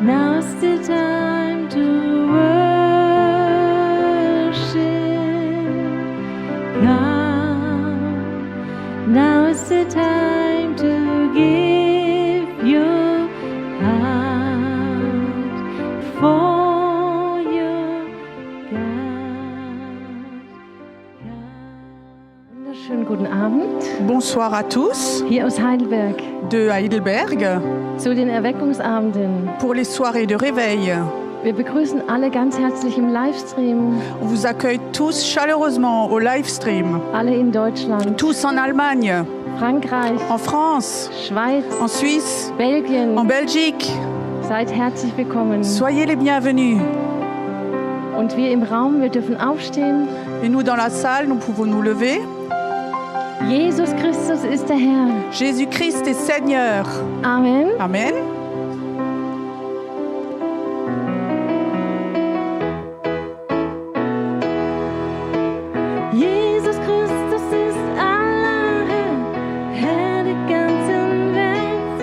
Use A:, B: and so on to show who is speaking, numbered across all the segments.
A: Now's the time to worship. Come, now is the time to give your heart for your God.
B: Wunderschönen guten Abend.
C: Bonsoir à tous
B: Hier aus Heidelberg
C: de Heidelberg
B: zu den Erweckungsabenden.
C: pour les soirées de réveil.
B: Wir begrüßen alle ganz herzlich im Livestream,
C: On vous accueille tous chaleureusement au live stream,
B: alle in Deutschland,
C: tous en Allemagne,
B: Frankreich,
C: en France,
B: Schweiz,
C: en Suisse,
B: Belgien.
C: en Belgique.
B: Seid herzlich willkommen.
C: Soyez les bienvenus.
B: Und wir im Raum, wir dürfen aufstehen.
C: Et nous dans la salle, nous pouvons nous lever.
B: Jesus Christus ist der Herr.
C: Jésus-Christ est Seigneur.
B: Amen.
C: Amen.
A: Jesus Christus ist aller Herr, Herr der ganzen Welt.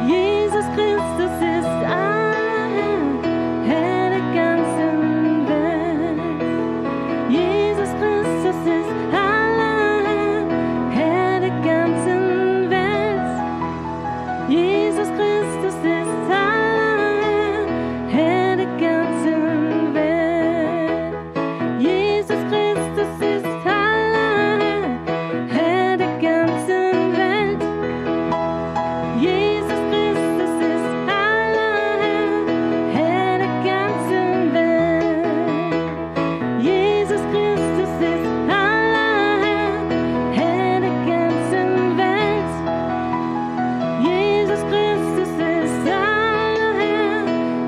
A: Jesus Christus ist aller Herr, Herr der ganzen Welt. Jesus Christus ist aller Herr, Herr der ganzen Welt. Jesus Christus ist aller Herr der ganzen Welt. Jesus Christus ist aller Herr der ganzen Welt. Jesus Christus ist aller Herr der ganzen Welt. Jesus Christus ist aller Herr der ganzen Welt. Jesus Christus ist aller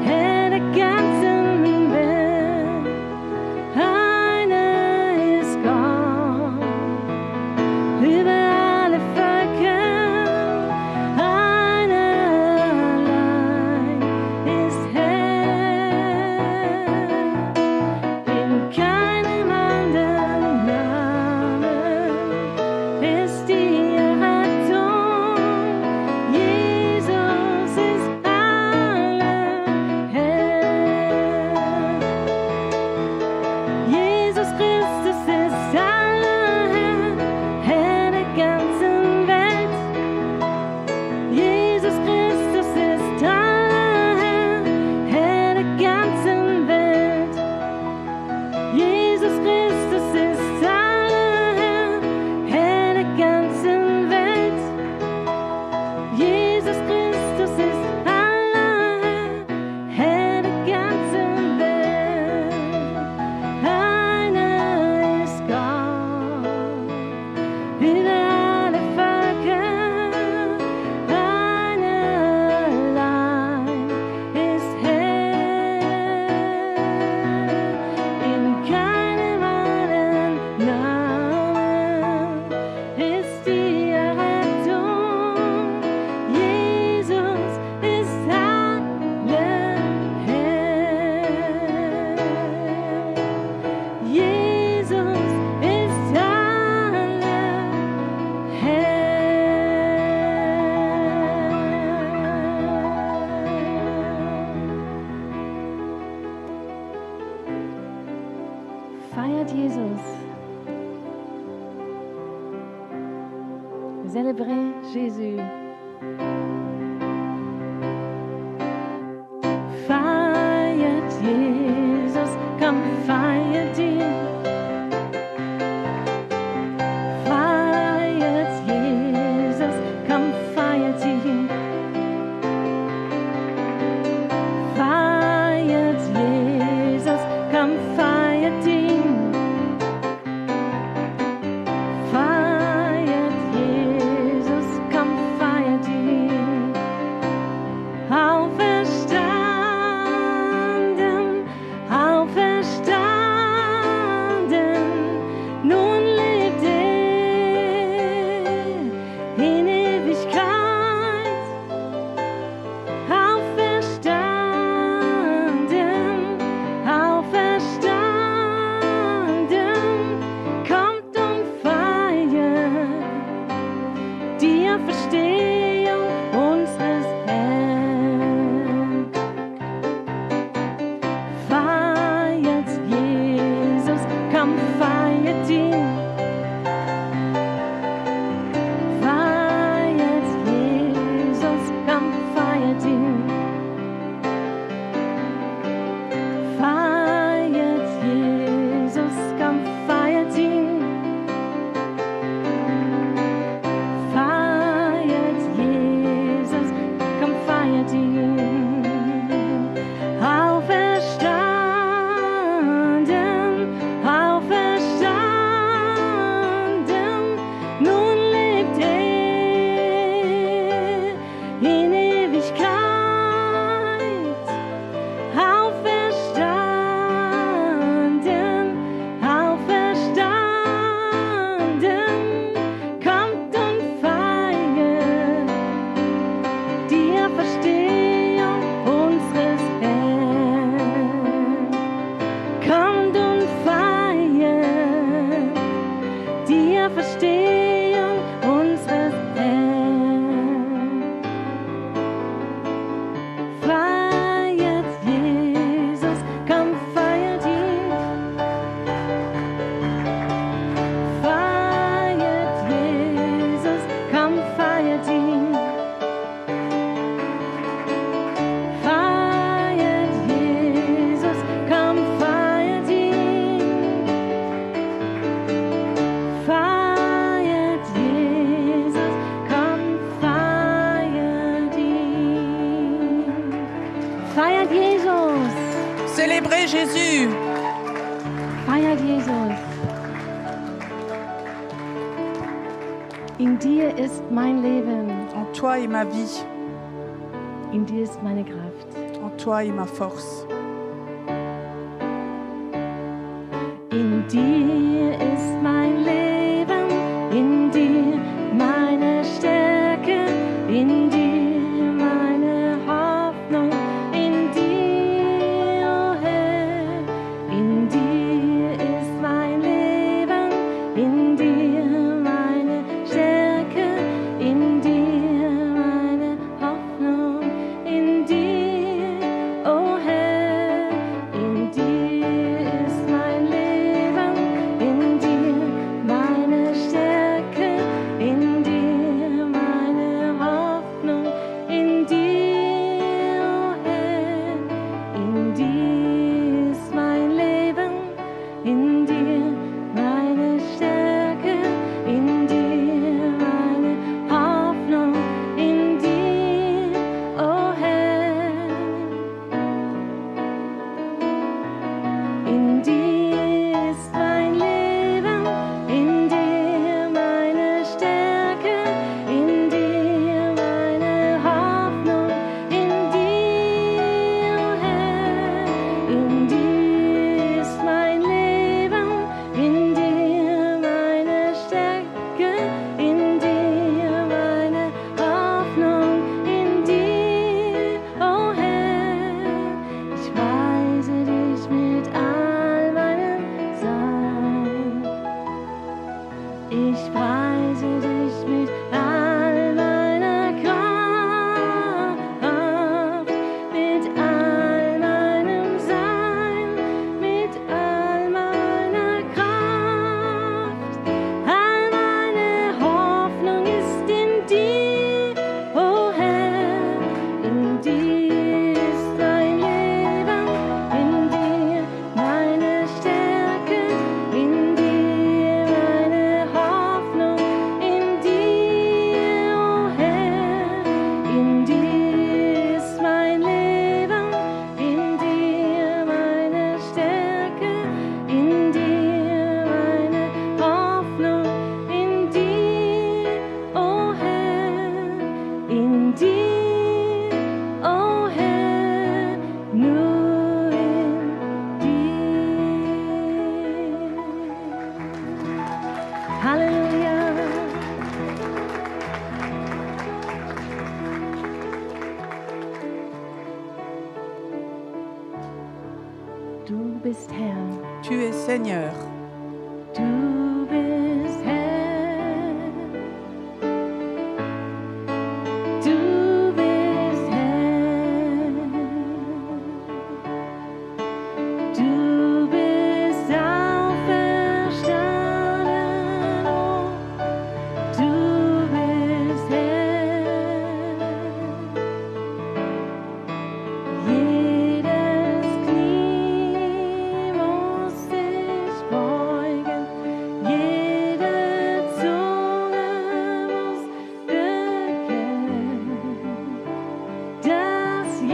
A: Herr der ganzen Welt. Einer ist Gott über alle Völker. Einer allein ist Herr. In keinem anderen Namen ist die Errettung. Jesus ist aller Herr. Jesus Christus ist aller Herr der ganzen Welt. Jesus Christus ist aller Herr der ganzen Welt. Jesus Christus ist aller Herr der ganzen Welt. Jesus Christus ist aller Herr der ganzen Welt. Einer ist Gott über alle Völker. Einer allein ist Herr. In keinem anderen Namen ist die Errettung. Jesus ist aller Herr. Jesus ist aller Herr.
B: Feiert Jesus. Célébrez Jésus.
A: Feiert Jesus, komm, feiert ihn. Feiert Jesus, komm, feiert ihn. Feiert Jesus, komm, feiert ihn. Feiert Jesus, komm, feiert ihn. Auferstehung unseres Herrn. Feiert Jesus, komm, feiert ihn. Feiert Jesus, komm, feiert ihn. Feiert Jesus, komm, feiert ihn. Feiert Jesus, komm, feiert ihn. Feiert Jesus,
C: Célébrez Jésus.
B: Feiert Jesus. In dir ist mein Leben,
C: En toi est ma vie.
B: in dir ist meine Kraft.
C: En toi est ma force.
A: in dir ist mein Leben, in dir meine Stärke, in dir meine Hoffnung, in dir, oh Herr, in dir ist mein Leben, in dir meine Stärke, in dir meine Hoffnung, in dir, oh Herr, in dir ist mein Leben, in dir meine Stärke, in dir meine Hoffnung, in dir, oh Herr, in dir ist mein Leben, in dir meine Stärke, in dir meine Hoffnung, in dir, oh Herr. In dir ist mein Leben, in dir meine Stärke, in dir meine Hoffnung, in dir, oh Herr. In dir ist mein Leben, in dir meine Stärke, in dir meine Hoffnung, in dir, oh Herr. Ich preise dich mit all meinem Sein. Ich preise dich mit all meiner Kraft, mit all meinem Sein, mit all meiner Kraft. All meine Hoffnung ist in dir, oh Herr. In dir ist mein Leben, in dir meine Stärke, in dir meine Hoffnung, in dir, oh Herr. In dir ist mein Leben, in dir meine Stärke, in dir meine Hoffnung, in dir, oh Herr. In dir, oh Herr, nur in dir. Halleluja.
B: Du bist Herr.
C: Tu es Seigneur.
A: Du bist Herr. Du bist Herr. Du bist auferstanden. Oh, du bist Herr. Jedes Knie muss sich beugen, jede Zunge muss bekennen, dass Jesus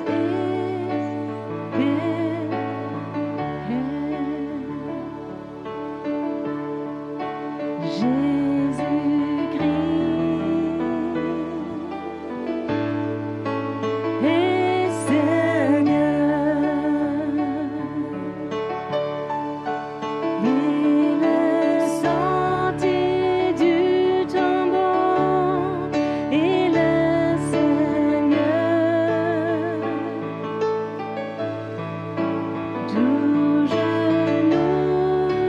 A: ist der Jésus-Christ est Seigneur. Il est sorti du tombeau, il est Seigneur. Tout genou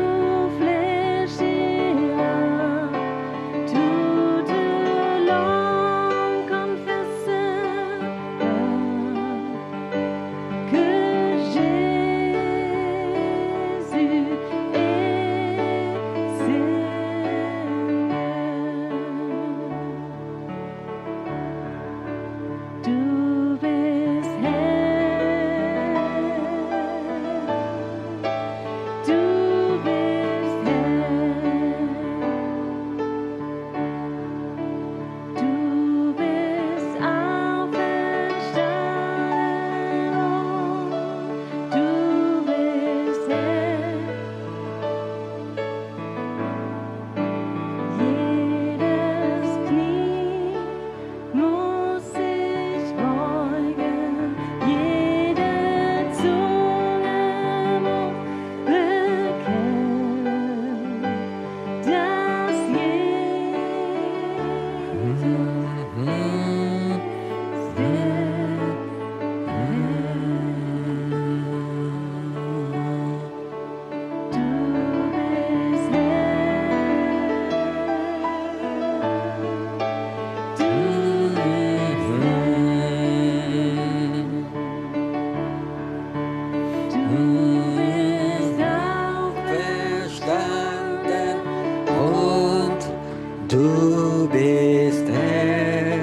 D: Du bist Herr.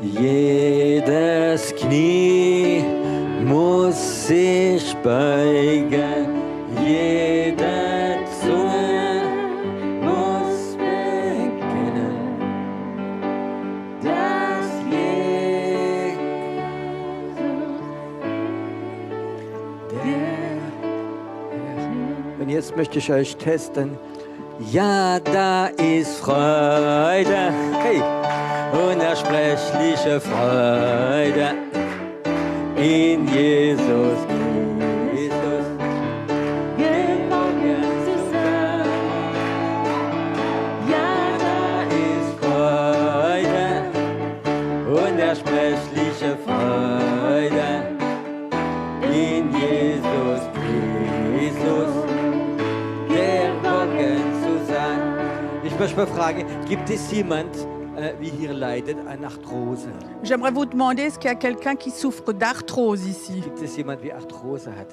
D: Jedes Knie muss sich beugen, jeder Zunge muss bekennen, dass Und jetzt möchte ich euch testen. Ja, da ist Freude, hey, unersprechliche Freude in Jesus Christus.
A: Geborgen zu sein. Ja,
D: Da ist Freude, unersprechliche Freude in Jesus Christus. Geborgen zu sein. Ich möchte mal fragen, gibt es jemand, wie hier leidet, an Arthrose?
C: J'aimerais vous demander, est-ce qu'il y a quelqu'un qui souffre d'arthrose ici?
D: Gibt es jemand, wie Arthrose hat?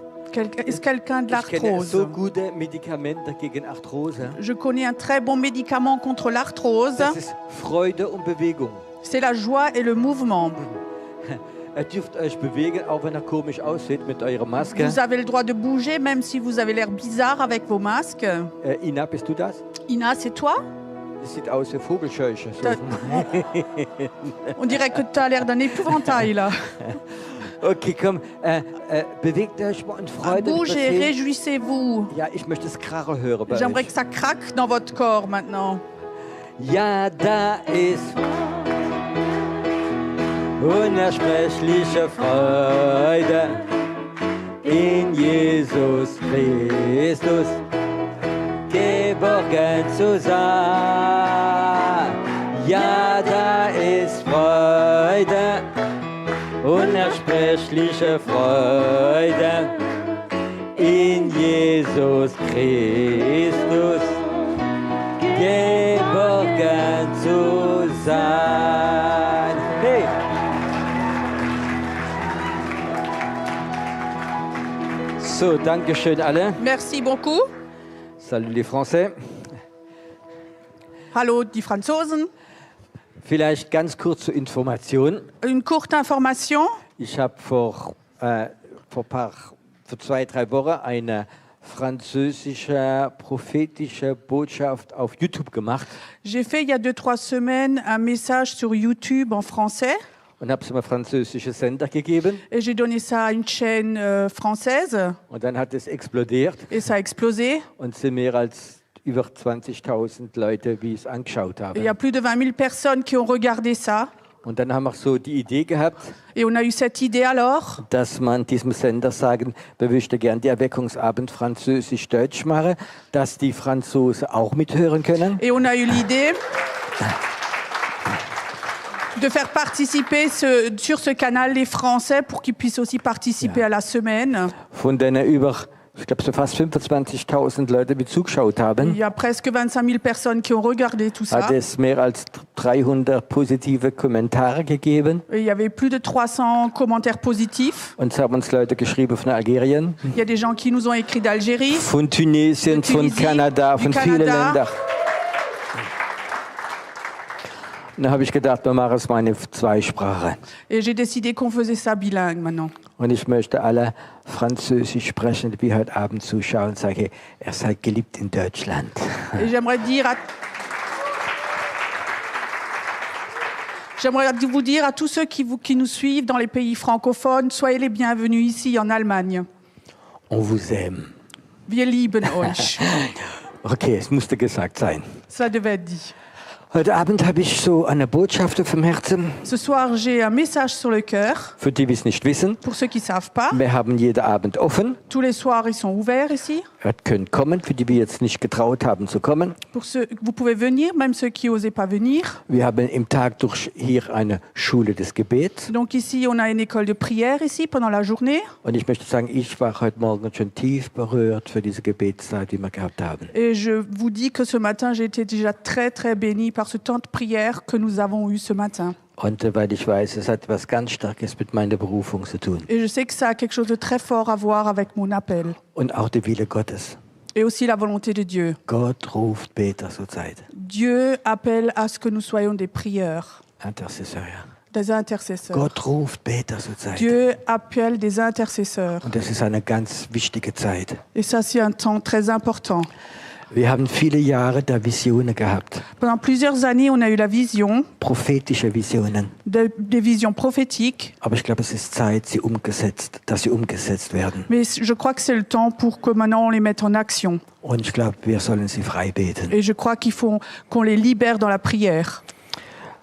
C: Est-ce quelqu'un de
D: Ich kenne so
C: l'arthrose?
D: gute Medikamente gegen Arthrose.
C: Je connais un très bon médicament contre l'arthrose.
D: Das ist Freude und Bewegung.
C: C'est la joie et le mouvement.
D: Ihr dürft euch bewegen, auch wenn er komisch aussieht mit eurer Maske.
C: Vous avez le droit de bouger, même si vous avez l'air bizarre avec vos masques.
D: Ina, bist du das?
C: Ina, c'est toi?
D: Das sieht aus wie Vogelscheuche. So.
C: Da- On dirait que tu as l'air d'un épouvantail là.
D: Okay, komm, bewegt euch mal und Freude.
C: Bougez, réjouissez-vous.
D: Ja, ich möchte das Krache hören bei
C: J'aimerais
D: euch.
C: que ça craque dans votre corps maintenant.
D: Ja, da ist unersprechliche Freude in Jesus Christus. Geborgen zu sein. Ja, da ist Freude, unersprechliche Freude in Jesus Christus. Geborgen zu sein. Hey! So, danke schön alle.
C: Merci beaucoup.
D: Salut les Français.
C: Hallo, die Franzosen.
D: Vielleicht ganz kurz zur Information.
C: Une courte information.
D: Ich habe vor 2-3 Wochen eine französische prophetische Botschaft auf YouTube gemacht
C: J'ai fait il y a 2-3 semaines un message sur YouTube en français
D: und habe es einem französischen Sender gegeben.
C: et j'ai donné ça à une chaîne française
D: Und dann hat es explodiert
C: et ça a explosé.
D: und sind mehr als über 20.000 Leute, wie es angeschaut
C: Et il y a
D: haben.
C: plus de 20 000 personnes qui ont regardé ça.
D: Und dann haben wir so die Idee gehabt,
C: Et on a eu cette idée alors
D: dass man diesem Sender sagen, wir möchten gern die Erweckungsabend französisch-deutsch machen, dass die Franzosen auch mithören können.
C: et on a eu l'idée de faire participer sur ce canal les Français pour qu'ils puissent aussi participer à la semaine.
D: Von denen über, ich glaube, so fast 25.000 Leute, die zugeschaut
C: Il
D: haben,
C: y a presque 25 000 personnes qui ont regardé tout ça.
D: hat es mehr als 300 positive Kommentare gegeben.
C: Et il y avait plus de 300 commentaires positifs.
D: Und es haben uns Leute geschrieben von Algerien,
C: Il y a des gens qui nous ont écrit d'Algérie.
D: von Tunesien,
C: De
D: von
C: Tunisie,
D: Kanada,
C: du
D: von vielen
C: Kanada.
D: Ländern. Und dann habe ich gedacht, wir machen es mal in 2 Sprachen.
C: Et j'ai décidé qu'on faisait ça bilingue maintenant.
D: Und ich möchte alle Französisch sprechende, die heute Abend zuschauen, sage, ihr seid geliebt in Deutschland.
C: Et j'aimerais vous dire à tous ceux qui nous suivent dans les pays francophones, soyez les bienvenus ici en Allemagne.
D: On vous aime.
C: Wir lieben euch.
D: Okay, es musste gesagt sein.
C: Ça devait être dit.
D: Heute Abend habe ich so eine Botschaft auf dem Herzen,
C: Ce soir, j'ai un message sur le cœur.
D: für die, die es nicht wissen.
C: Pour ceux qui ne savent pas,
D: Wir haben jeden Abend offen.
C: tous les soirs, ils sont ouverts ici.
D: Ihr könnt kommen, für die wir jetzt nicht getraut haben zu kommen.
C: Pour ceux, vous pouvez venir, même ceux qui n'osaient pas venir.
D: Wir haben im Tag durch hier eine Schule des Gebets.
C: Donc ici, on a une école de prière ici pendant la journée.
D: Und ich möchte sagen, ich war heute Morgen schon tief berührt für diese Gebetszeit, die wir gehabt haben.
C: Et je vous dis que ce matin, j'ai été déjà très, très bénie par ce temps de prière que nous avons eu ce matin.
D: Und weil ich weiß, es hat etwas ganz Starkes mit meiner Berufung zu tun.
C: Et je sais que ça a quelque chose de très fort à voir avec mon appel.
D: Und auch der Wille Gottes.
C: et aussi la volonté de Dieu.
D: Gott ruft Beter zur Zeit.
C: Dieu appelle à ce que nous soyons des prieurs,
D: Intercessor, ja.
C: des intercesseurs.
D: Gott ruft Beter zur Zeit.
C: Dieu appelle des intercesseurs.
D: Und das ist eine ganz wichtige Zeit.
C: Et ça, c'est un temps très important.
D: Wir haben viele Jahre da Visionen gehabt,
C: Pendant plusieurs années, on a eu la vision,
D: prophetische Visionen.
C: des visions prophétiques.
D: Aber ich glaube, es ist Zeit, dass sie umgesetzt werden.
C: Mais je crois que c'est le temps pour que maintenant on les mette en action.
D: Und ich glaube, wir sollen sie frei beten.
C: Et je crois qu'il faut qu'on les libère dans la prière.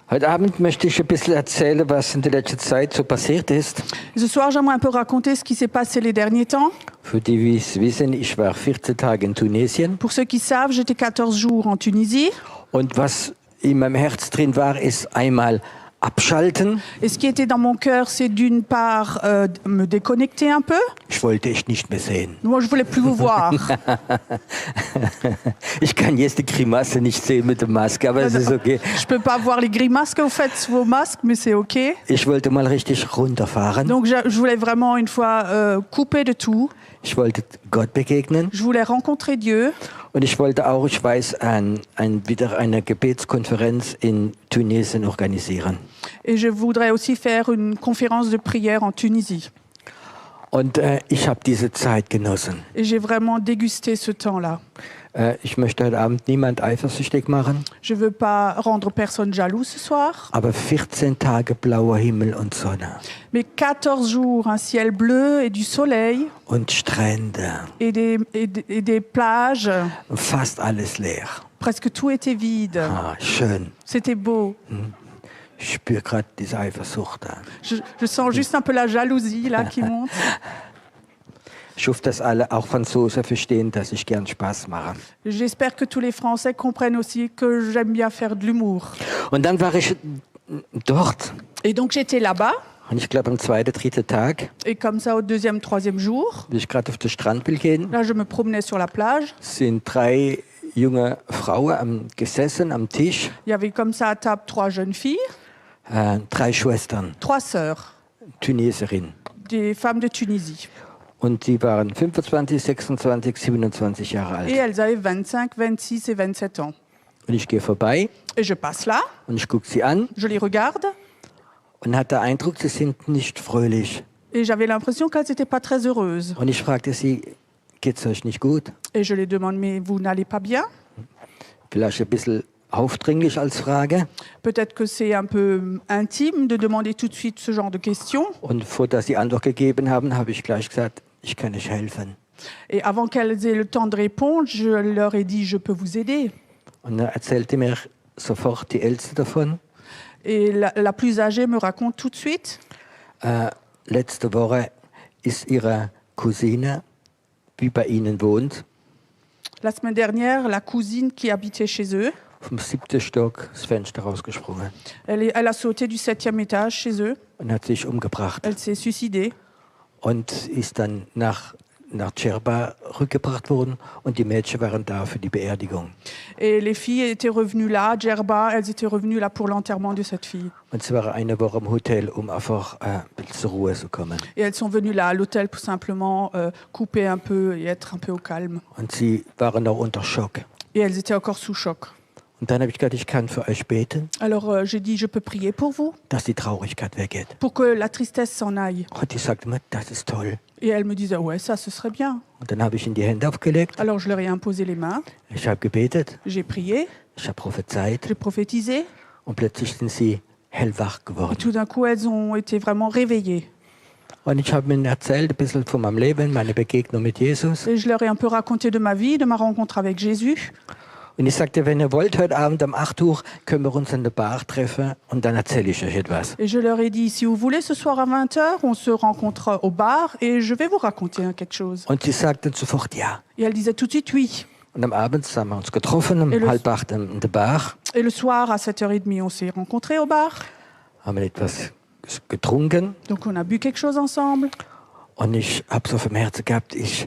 D: Heute Abend möchte ich ein bisschen erzählen, was in der letzten Zeit so passiert ist.
C: Ce soir, j'aimerais un peu raconter ce qui s'est passé les derniers temps.
D: Für die, die es wissen, ich war 14 Tage in Tunesien.
C: Pour ceux qui savent, j'étais 14 jours en Tunisie.
D: Und was in meinem Herz drin war, ist einmal abschalten.
C: Et ce qui était dans mon cœur, c'est d'une part me déconnecter un peu.
D: Ich wollte echt nicht mehr sehen.
C: Moi, je voulais plus vous voir.
D: Ich kann jetzt die Grimasse nicht sehen mit der Maske, aber es ist okay.
C: Je peux pas voir les grimaces que vous faites sous vos masques, mais c'est OK.
D: Ich wollte mal richtig runterfahren.
C: Donc, je voulais vraiment une fois couper de tout.
D: Ich wollte Gott begegnen.
C: Je voulais rencontrer Dieu.
D: Und ich wollte auch, ich weiß, wieder eine Gebetskonferenz in Tunesien organisieren.
C: Et je voudrais aussi faire une conférence de prière en Tunisie.
D: Und ich habe diese Zeit genossen.
C: Et j'ai vraiment dégusté ce temps-là.
D: Ich möchte heute Abend niemand eifersüchtig machen,
C: Je ne veux pas rendre personne jaloux ce soir.
D: aber 14 Tage blauer Himmel und Sonne
C: Mais 14 jours, un ciel bleu et du soleil
D: und Strände,
C: et des plages.
D: fast alles leer.
C: Presque tout était vide.
D: Ah, schön.
C: C'était beau.
D: Ich spüre gerade diese Eifersucht da.
C: Je sens juste un peu la jalousie là qui monte.
D: Ich hoffe, dass alle, auch Franzosen, verstehen, dass ich gern Spaß mache.
C: J'espère que tous les Français comprennent aussi que j'aime bien faire de l'humour.
D: Und dann war ich dort.
C: Et donc j'étais là-bas.
D: Und ich glaube, am 2., 3. Tag,
C: Et comme ça, au deuxième, troisième jour,
D: wie ich gerade auf den Strand will gehen,
C: là, je me promenais sur la plage.
D: sind 3 junge Frauen gesessen am Tisch,
C: Il y avait comme ça à table 3 jeunes filles,
D: 3 Schwestern,
C: 3 sœurs,
D: Tunesierinnen.
C: des femmes de Tunisie.
D: Und die waren 25, 26, 27 Jahre
C: Et
D: alt.
C: elles avaient 25, 26 et 27 ans.
D: Und ich gehe vorbei
C: Et je passe là,
D: und ich gucke sie an
C: je les regarde,
D: und hatte den Eindruck, sie sind nicht fröhlich.
C: et j'avais l'impression qu'elles n'étaient pas très heureuses.
D: Und ich fragte sie, geht's euch nicht gut?
C: Et je les demande, mais vous n'allez pas bien?
D: Vielleicht ein bisschen aufdringlich als Frage.
C: Peut-être que c'est un peu intime de demander tout de suite ce genre de questions.
D: Und bevor dass sie Antwort gegeben haben, habe ich gleich gesagt, ich kann nicht helfen.
C: Et avant qu'elles aient le temps de répondre, je leur ai dit, je peux vous aider.
D: Und dann erzählte mir sofort die Älteste davon.
C: Et la plus âgée me raconte tout de suite.
D: Letzte Woche ist ihre Cousine, die bei ihnen wohnt,
C: La semaine dernière, la cousine qui habitait chez eux,
D: vom 7. Stock das Fenster rausgesprungen
C: elle a sauté du 7e étage chez eux.
D: und hat sich umgebracht.
C: Elle s'est suicidée.
D: Und ist dann nach Djerba rückgebracht worden und die Mädchen waren da für die Beerdigung.
C: Et les filles étaient revenues là, à Djerba, elles étaient revenues là pour l'enterrement de cette fille.
D: Und sie waren eine Woche im Hotel, um einfach ein bisschen zur Ruhe zu kommen.
C: Et elles sont venues là à l'hôtel pour simplement couper un peu et être un peu au calme.
D: Und sie waren noch unter Schock.
C: Et elles étaient encore sous choc.
D: Und dann habe ich gesagt, ich kann für euch beten,
C: Alors j'ai dit, je peux prier pour vous,
D: dass die Traurigkeit weggeht.
C: pour que la tristesse s'en aille.
D: Und die sagte mir, das ist toll.
C: Et elles me disaient, ouais, ça, ce serait bien.
D: Und dann habe ich ihnen die Hände aufgelegt,
C: Alors je leur ai imposé les mains,
D: ich habe gebetet,
C: j'ai prié,
D: ich habe prophezeit
C: j'ai prophétisé.
D: und plötzlich sind sie hellwach
C: Et
D: geworden.
C: tout d'un coup, elles ont été vraiment réveillées.
D: Und ich habe ihnen erzählt, ein bisschen von meinem Leben, meine Begegnung mit Jesus.
C: Et je leur ai un peu raconté de ma vie, de ma rencontre avec Jésus.
D: Und ich sagte, wenn ihr wollt, heute Abend um 8 Uhr können wir uns an der Bar treffen und dann erzähle ich euch etwas.
C: Et je leur ai dit, si vous voulez, ce soir à 20h, on se rencontre au bar et je vais vous raconter quelque chose.
D: Und sie sagten sofort ja.
C: Et elles disaient tout de suite oui.
D: Und am Abend haben wir uns getroffen, um
C: Et le-
D: 7:30 in der Bar,
C: Et le soir, à 7h30, on s'est rencontrés au bar.
D: haben etwas getrunken
C: Donc on a bu quelque chose ensemble.
D: und ich habe so vom Herzen gehabt, ich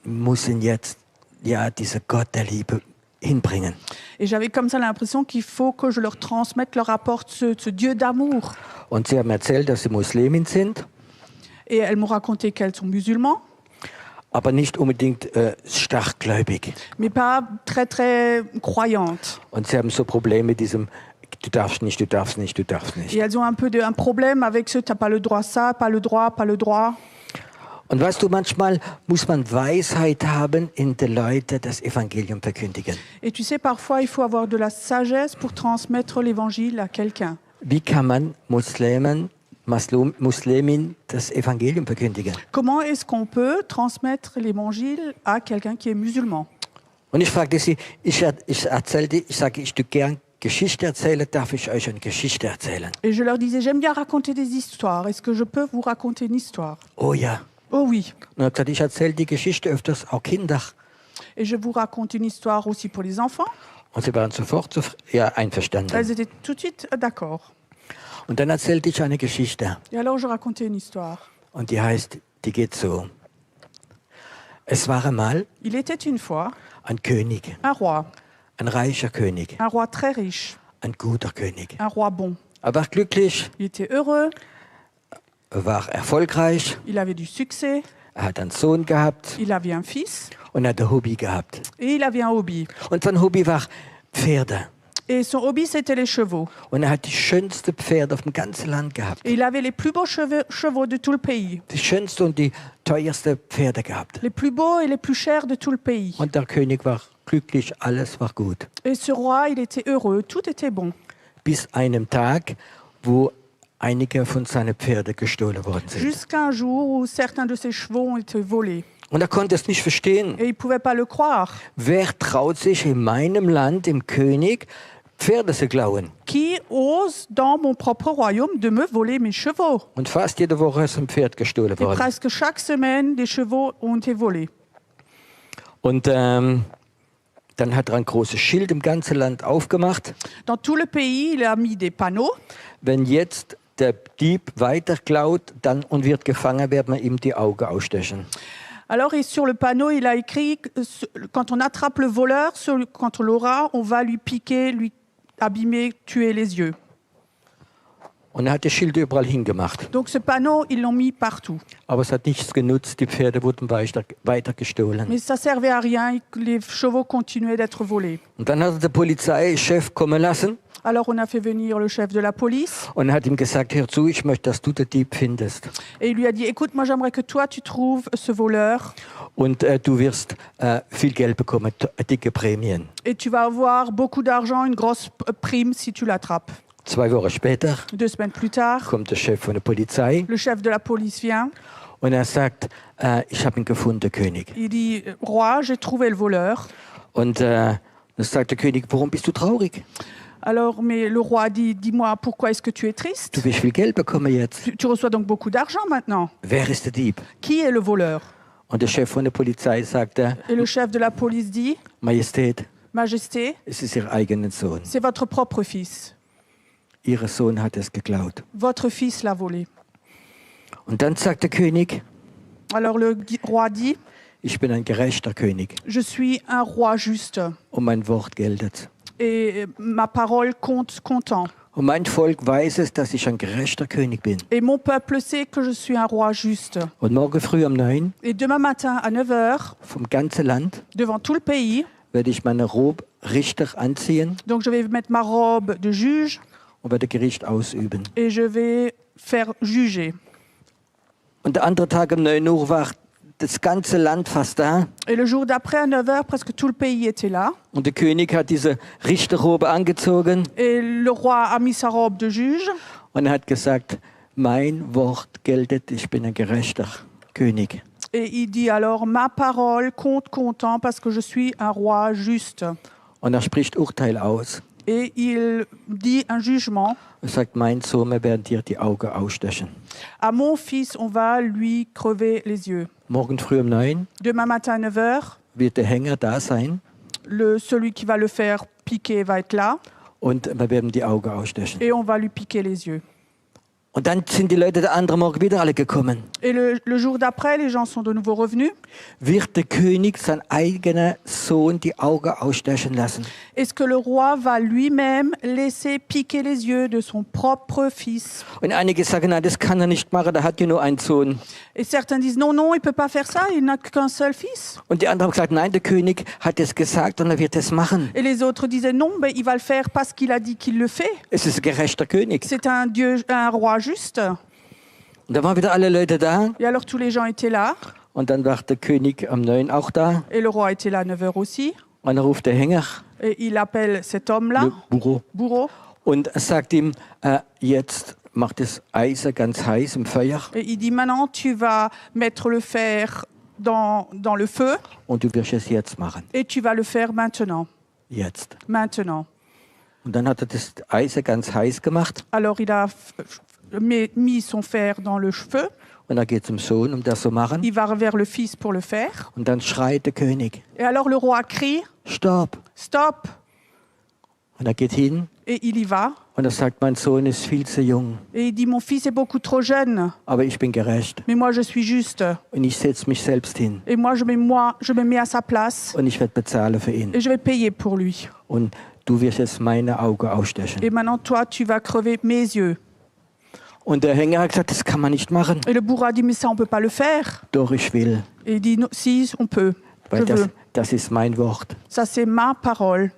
D: muss ihn jetzt, ja, dieser Gott der Liebe hinbringen.
C: Et j'avais comme ça l'impression qu'il faut que je leur transmette, leur apporte ce Dieu d'amour.
D: Und sie haben erzählt, dass sie Muslimin sind,
C: Et elles m'ont raconté qu'elles sont musulmans.
D: aber nicht unbedingt starkgläubig.
C: mais pas très très croyantes.
D: Und sie haben so Probleme mit diesem, du darfst nicht, du darfst nicht, du darfst nicht.
C: Et elles ont un peu un problème avec ce, t'as pas le droit ça, pas le droit, pas le droit.
D: Und weißt du, manchmal muss man Weisheit haben, in den Leuten das Evangelium verkündigen.
C: Et tu sais, parfois, il faut avoir de la sagesse pour transmettre l'évangile à quelqu'un.
D: Wie kann man Muslimin das Evangelium verkündigen?
C: Comment est-ce qu'on peut transmettre l'évangile à quelqu'un qui est musulman?
D: Und ich fragte sie, ich sage, ich tue gern Geschichte erzählen, darf ich euch eine Geschichte erzählen?
C: Et je leur disais, j'aime bien raconter des histoires. Est-ce que je peux vous raconter une histoire?
D: Oh ja.
C: Oh oui.
D: Und er hat gesagt, ich erzähle die Geschichte öfters auch Kinder.
C: Et je vous raconte une histoire aussi pour les enfants.
D: Und sie waren sofort einverstanden.
C: Elles étaient tout de suite d'accord.
D: Und dann erzählte ich eine Geschichte.
C: Et alors, je racontais une histoire.
D: Und die geht so. Es war einmal
C: Il était une fois
D: ein König,
C: un roi
D: reicher König,
C: très riche,
D: ein guter König.
C: un roi bon.
D: Er war glücklich,
C: Il était heureux,
D: war erfolgreich,
C: il avait du succès,
D: hat einen Sohn gehabt
C: il avait un fils
D: und hat ein Hobby gehabt.
C: et il avait un hobby.
D: Und sein Hobby war Pferde.
C: Et son hobby, c'était les chevaux.
D: Und hat die schönsten Pferde auf dem ganzen Land gehabt.
C: Et il avait les plus beaux chevaux de tout le pays.
D: Die schönsten und die teuersten Pferde gehabt.
C: Les plus beaux et les plus chers de tout le pays.
D: Und der König war glücklich, alles war gut.
C: Et ce roi, il était heureux, tout était bon.
D: Bis einem Tag, wo einige von seinen Pferden gestohlen worden sind.
C: Jusqu'à un jour où certains de ses chevaux ont été volés.
D: Und er konnte es nicht verstehen.
C: Et il ne pouvait pas le croire.
D: Wer traut sich in meinem Land, im König, Pferde zu klauen?
C: Qui ose, dans mon propre royaume, de me voler mes chevaux?
D: Und fast jede Woche ist ein Pferd gestohlen
C: Et
D: worden.
C: presque chaque semaine, des chevaux ont été volés.
D: Und dann hat er ein großes Schild im ganzen Land aufgemacht.
C: Dans tout le pays, il a mis des panneaux.
D: Wenn jetzt der Dieb weiter klaut und wird gefangen, wird man ihm die Augen ausstechen.
C: Alors, et sur le panneau, il a écrit quand on attrape le voleur, quand on l'aura, on va lui piquer, lui abîmer, tuer les yeux.
D: Und er hat die Schilder überall hingemacht.
C: Donc, ce panneau, ils l'ont mis partout.
D: Aber es hat nichts genutzt, die Pferde wurden weiter gestohlen.
C: Mais ça servait à rien, les chevaux continuaient d'être volés.
D: Und dann hat er den Polizeichef kommen lassen
C: Alors, on a fait venir le chef de la police
D: und hat ihm gesagt, hör zu, ich möchte, dass du den Dieb findest.
C: et il lui a dit, écoute, moi j'aimerais que toi tu trouves ce voleur
D: Und du wirst viel Geld bekommen, dicke Prämien.
C: et tu vas avoir beaucoup d'argent, une grosse prime si tu l'attrapes.
D: 2 Wochen später
C: 2 semaines plus tard,
D: kommt der Chef von der Polizei
C: le chef de la police vient,
D: und er sagt, ich habe ihn gefunden, König.
C: il dit, roi, j'ai trouvé le voleur.
D: Und dann sagt der König, warum bist du traurig?
C: Alors, mais le roi dit, dis-moi, pourquoi est-ce que tu es triste?
D: Du wirst viel Geld bekommen jetzt.
C: Tu reçois donc beaucoup d'argent maintenant.
D: Wer ist der Dieb?
C: Qui est le voleur?
D: Und der Chef von der Polizei sagte,
C: Et le chef de la police dit,
D: Majestät,
C: Majesté,
D: es ist Ihr eigener Sohn.
C: c'est votre propre fils.
D: Ihr Sohn hat es geklaut.
C: Votre fils l'a volé.
D: Und dann sagt der König,
C: Alors le roi dit,
D: ich bin ein gerechter König
C: je suis un roi juste
D: und mein Wort geltet.
C: et ma parole compte comptant.
D: Und mein Volk weiß es, dass ich ein gerechter König bin.
C: Et mon peuple sait que je suis un roi juste.
D: Und morgen früh um 9
C: Et demain matin à 9 h,
D: vom ganzen Land
C: devant tout le pays,
D: werde ich meine Robe Richter anziehen
C: donc je vais mettre ma robe de juge
D: und werde Gericht ausüben.
C: et je vais faire juger.
D: Und der andere Tag um 9 Uhr war das ganze Land fast da.
C: Et le jour d'après, à 9 h, presque tout le pays était là.
D: Und der König hat diese Richterrobe angezogen
C: Et le roi a mis sa robe de juge.
D: und er hat gesagt, mein Wort geltet, ich bin ein gerechter König.
C: Et il dit alors, ma parole compte comptant parce que je suis un roi juste.
D: Und er spricht Urteil aus.
C: Et il dit un jugement.
D: Er sagt, mein Sohn, wir werden dir die Augen ausstechen.
C: À mon fils, on va lui crever les yeux.
D: Morgen früh um 9
C: Demain matin à 9 h,
D: wird der Hänger da sein
C: celui qui va le faire piquer va être là
D: und wir werden die Augen ausstechen.
C: et on va lui piquer les yeux.
D: Und dann sind die Leute der anderen Morgen wieder alle gekommen.
C: Et le jour d'après, les gens sont de nouveau revenus.
D: Wird der König seinen eigenen Sohn die Augen ausstechen lassen?
C: Est-ce que le roi va lui-même laisser piquer les yeux de son propre fils?
D: Und einige sagen, nein, das kann er nicht machen, der hat ja nur einen Sohn.
C: Et certains disent non, non, il ne peut pas faire ça, il n'a qu'un seul fils.
D: Und die anderen haben gesagt, nein, der König hat es gesagt und er wird es machen.
C: Et les autres disaient non, mais il va le faire parce qu'il a dit qu'il le fait.
D: Es ist ein gerechter König.
C: C'est un Dieu, un roi juste.
D: Und da waren wieder alle Leute da.
C: Et alors tous les gens étaient là.
D: Und dann war der König am 9 auch da.
C: Et le roi était là à 9h aussi.
D: Und er ruft der Hänger,
C: Et il appelle cet homme-là,
D: le bourreau,
C: bourreau,
D: und sagt ihm, jetzt mach das Eisen ganz heiß im Feuer
C: et il dit maintenant tu vas mettre le fer dans le feu
D: und du wirst es jetzt machen.
C: et tu vas le faire maintenant.
D: Jetzt.
C: Maintenant.
D: Und dann hat er das Eisen ganz heiß gemacht
C: Alors il a mis son fer dans le feu,
D: und er geht zum Sohn, um das zu machen.
C: il va vers le fils pour le faire.
D: Und dann schreit der König,
C: Et alors le roi crie,
D: Stopp!
C: stop,
D: Und er geht hin
C: et il y va.
D: und er sagt, mein Sohn ist viel zu jung,
C: Et il dit mon fils est beaucoup trop jeune,
D: aber ich bin gerecht.
C: mais moi je suis juste.
D: Und ich setze mich selbst hin
C: Et moi je me mets à sa place
D: und ich werde bezahlen für ihn.
C: et je vais payer pour lui.
D: Und du wirst jetzt meine Augen ausstechen.
C: Et maintenant toi tu vas crever mes yeux.
D: Und der Hänger hat gesagt, das kann man nicht machen.
C: Et le bourreau a dit mais ça on peut pas le faire.
D: Doch, ich will.
C: Et il dit non, si on peut, je
D: Weil
C: veux.
D: das ist mein Wort.
C: Ça c'est ma parole.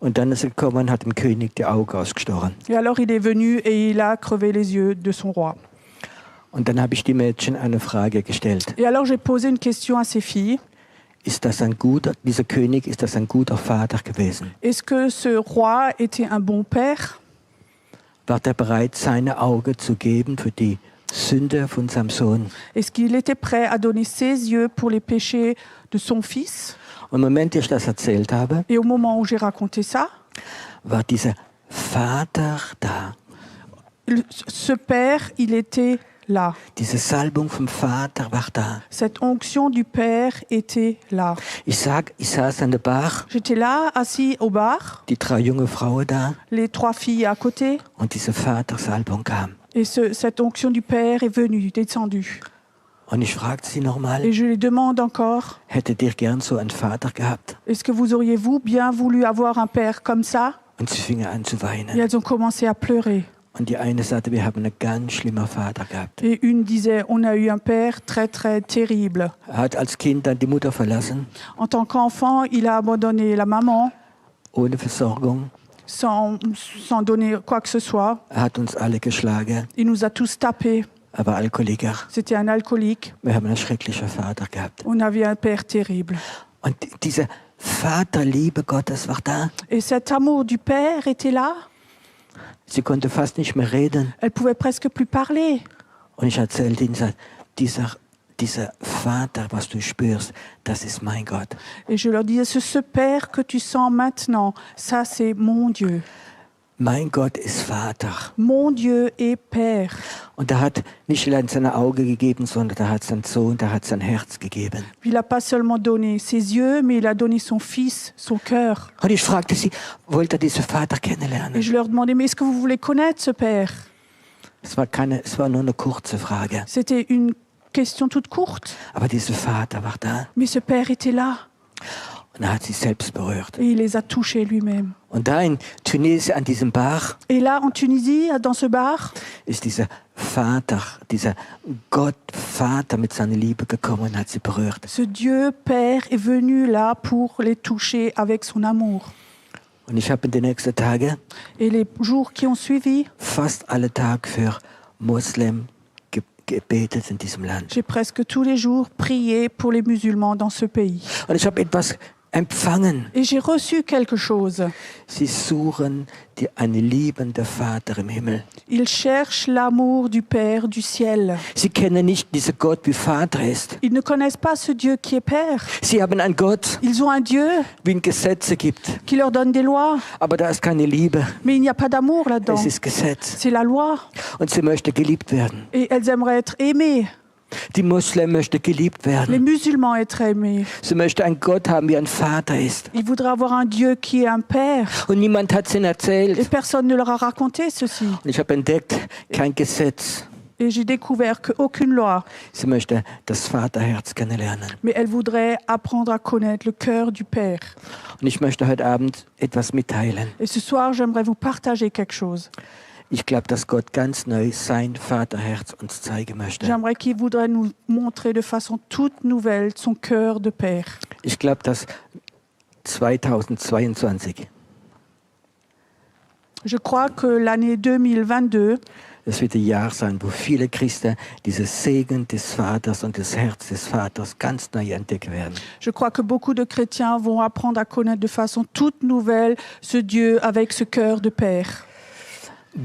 D: Und dann ist er gekommen und hat dem König die Augen ausgestochen.
C: Et alors il est venu et il a crevé les yeux de son roi.
D: Und dann habe ich die Mädchen eine Frage gestellt.
C: Et alors j'ai posé une question à ses filles.
D: Dieser König, ist das ein guter Vater gewesen?
C: Est-ce que ce roi était un bon père?
D: War er bereit, seine Augen zu geben für die Sünde von seinem Sohn?
C: Est-ce qu'il était prêt à donner ses yeux pour les péchés de son fils?
D: Und im Moment, als ich das erzählt habe,
C: Et au moment où j'ai raconté ça,
D: war dieser Vater da.
C: ce père, il était là.
D: Diese Salbung vom Vater war da.
C: Cette onction du père était là.
D: Ich saß an der Bar,
C: J'étais là, assis au bar,
D: die 3 junge Frauen da,
C: les 3 filles à côté,
D: und diese Vatersalbung kam.
C: et cette onction du père est venue, descendue.
D: Und ich fragte sie nochmal,
C: Et je les demande encore,
D: hättet ihr gern so einen Vater gehabt?
C: est-ce que vous auriez, vous, bien voulu avoir un père comme ça?
D: Und sie fingen an zu
C: Et
D: weinen.
C: elles ont commencé à pleurer.
D: Und die eine sagte, wir haben einen ganz schlimmen Vater gehabt.
C: Et une disait, on a eu un père très, très terrible.
D: Er hat als Kind dann die Mutter verlassen,
C: En tant qu'enfant, il a abandonné la maman
D: ohne Versorgung.
C: sans donner quoi que ce soit.
D: Er hat uns alle geschlagen.
C: Il nous a tous tapés.
D: Er war Alkoholiker.
C: C'était un alcoolique.
D: Wir haben einen schrecklichen Vater gehabt.
C: On avait un père terrible.
D: Und diese Vaterliebe Gottes war da.
C: Et cet amour du père était là.
D: Sie konnte fast nicht mehr reden.
C: Elle pouvait presque plus parler.
D: Und ich erzählte ihnen, dieser Vater, was du spürst, das ist mein Gott.
C: Et je leur disais, ce père que tu sens maintenant, ça c'est mon Dieu.
D: Mein Gott ist Vater.
C: Mon Dieu est Père.
D: Und er hat nicht allein seine Augen gegeben, sondern er hat seinen Sohn, er hat sein Herz gegeben.
C: Il n'a pas seulement donné ses yeux, mais il a donné son fils, son cœur.
D: Und ich fragte sie, wollt ihr diesen Vater
C: Et
D: kennenlernen?
C: je leur demandais, mais est-ce que vous voulez connaître ce Père?
D: Es war nur eine kurze Frage.
C: C'était une question toute courte,
D: Aber dieser Vater war da
C: mais ce Père était là
D: und er hat sie selbst berührt.
C: et il les a touchés lui-même.
D: Und da in Tunesien an diesem Bach
C: Et là, en Tunisie, dans ce bar,
D: ist dieser Vater, dieser Gott Vater mit seiner Liebe gekommen und hat sie berührt.
C: ce Dieu Père est venu là pour les toucher avec son amour.
D: Und ich habe in den nächsten Tagen
C: Et les jours qui ont suivi,
D: fast alle Tage für Muslim gebetet in diesem Land.
C: j'ai presque tous les jours prié pour les musulmans dans ce pays.
D: Und ich habe etwas empfangen.
C: Et j'ai reçu quelque chose.
D: Sie suchen einen liebenden Vater im Himmel.
C: Ils cherchent l'amour du Père du ciel.
D: Sie kennen nicht diesen Gott, wie Vater ist.
C: Ils ne connaissent pas ce Dieu qui est Père.
D: Sie haben einen Gott,
C: Ils ont un Dieu
D: wie es Gesetze gibt.
C: qui leur donne des lois,
D: Aber da ist keine Liebe.
C: mais il n'y a pas d'amour là-dedans.
D: Es ist Gesetz.
C: C'est la loi.
D: Und sie möchte geliebt werden.
C: Et elles aimeraient être aimées.
D: Die Muslim möchte geliebt
C: Les
D: werden.
C: musulmans être aimés.
D: Sie möchte einen Gott haben, wie ein Vater ist.
C: Ils voudraient avoir un Dieu qui est un Père.
D: Und niemand hat es ihnen
C: Et
D: erzählt.
C: personne ne leur a raconté ceci.
D: Und ich habe entdeckt, kein Gesetz.
C: Et j'ai découvert qu'aucune loi,
D: Sie möchte das Vaterherz kennenlernen.
C: mais elle voudrait apprendre à connaître le cœur du Père.
D: Und ich möchte heute Abend etwas mitteilen.
C: Et ce soir, j'aimerais vous partager quelque chose.
D: Ich glaube, dass Gott ganz neu sein Vaterherz uns zeigen möchte.
C: J'aimerais qu'il voudrait nous montrer de façon toute nouvelle son cœur de Père.
D: Ich glaube, dass 2022,
C: Je crois que l'année 2022,
D: es wird ein Jahr sein, wo viele Christen dieses Segen des Vaters und das Herz des Vaters ganz neu entdecken werden.
C: je crois que beaucoup de chrétiens vont apprendre à connaître de façon toute nouvelle ce Dieu avec ce cœur de Père.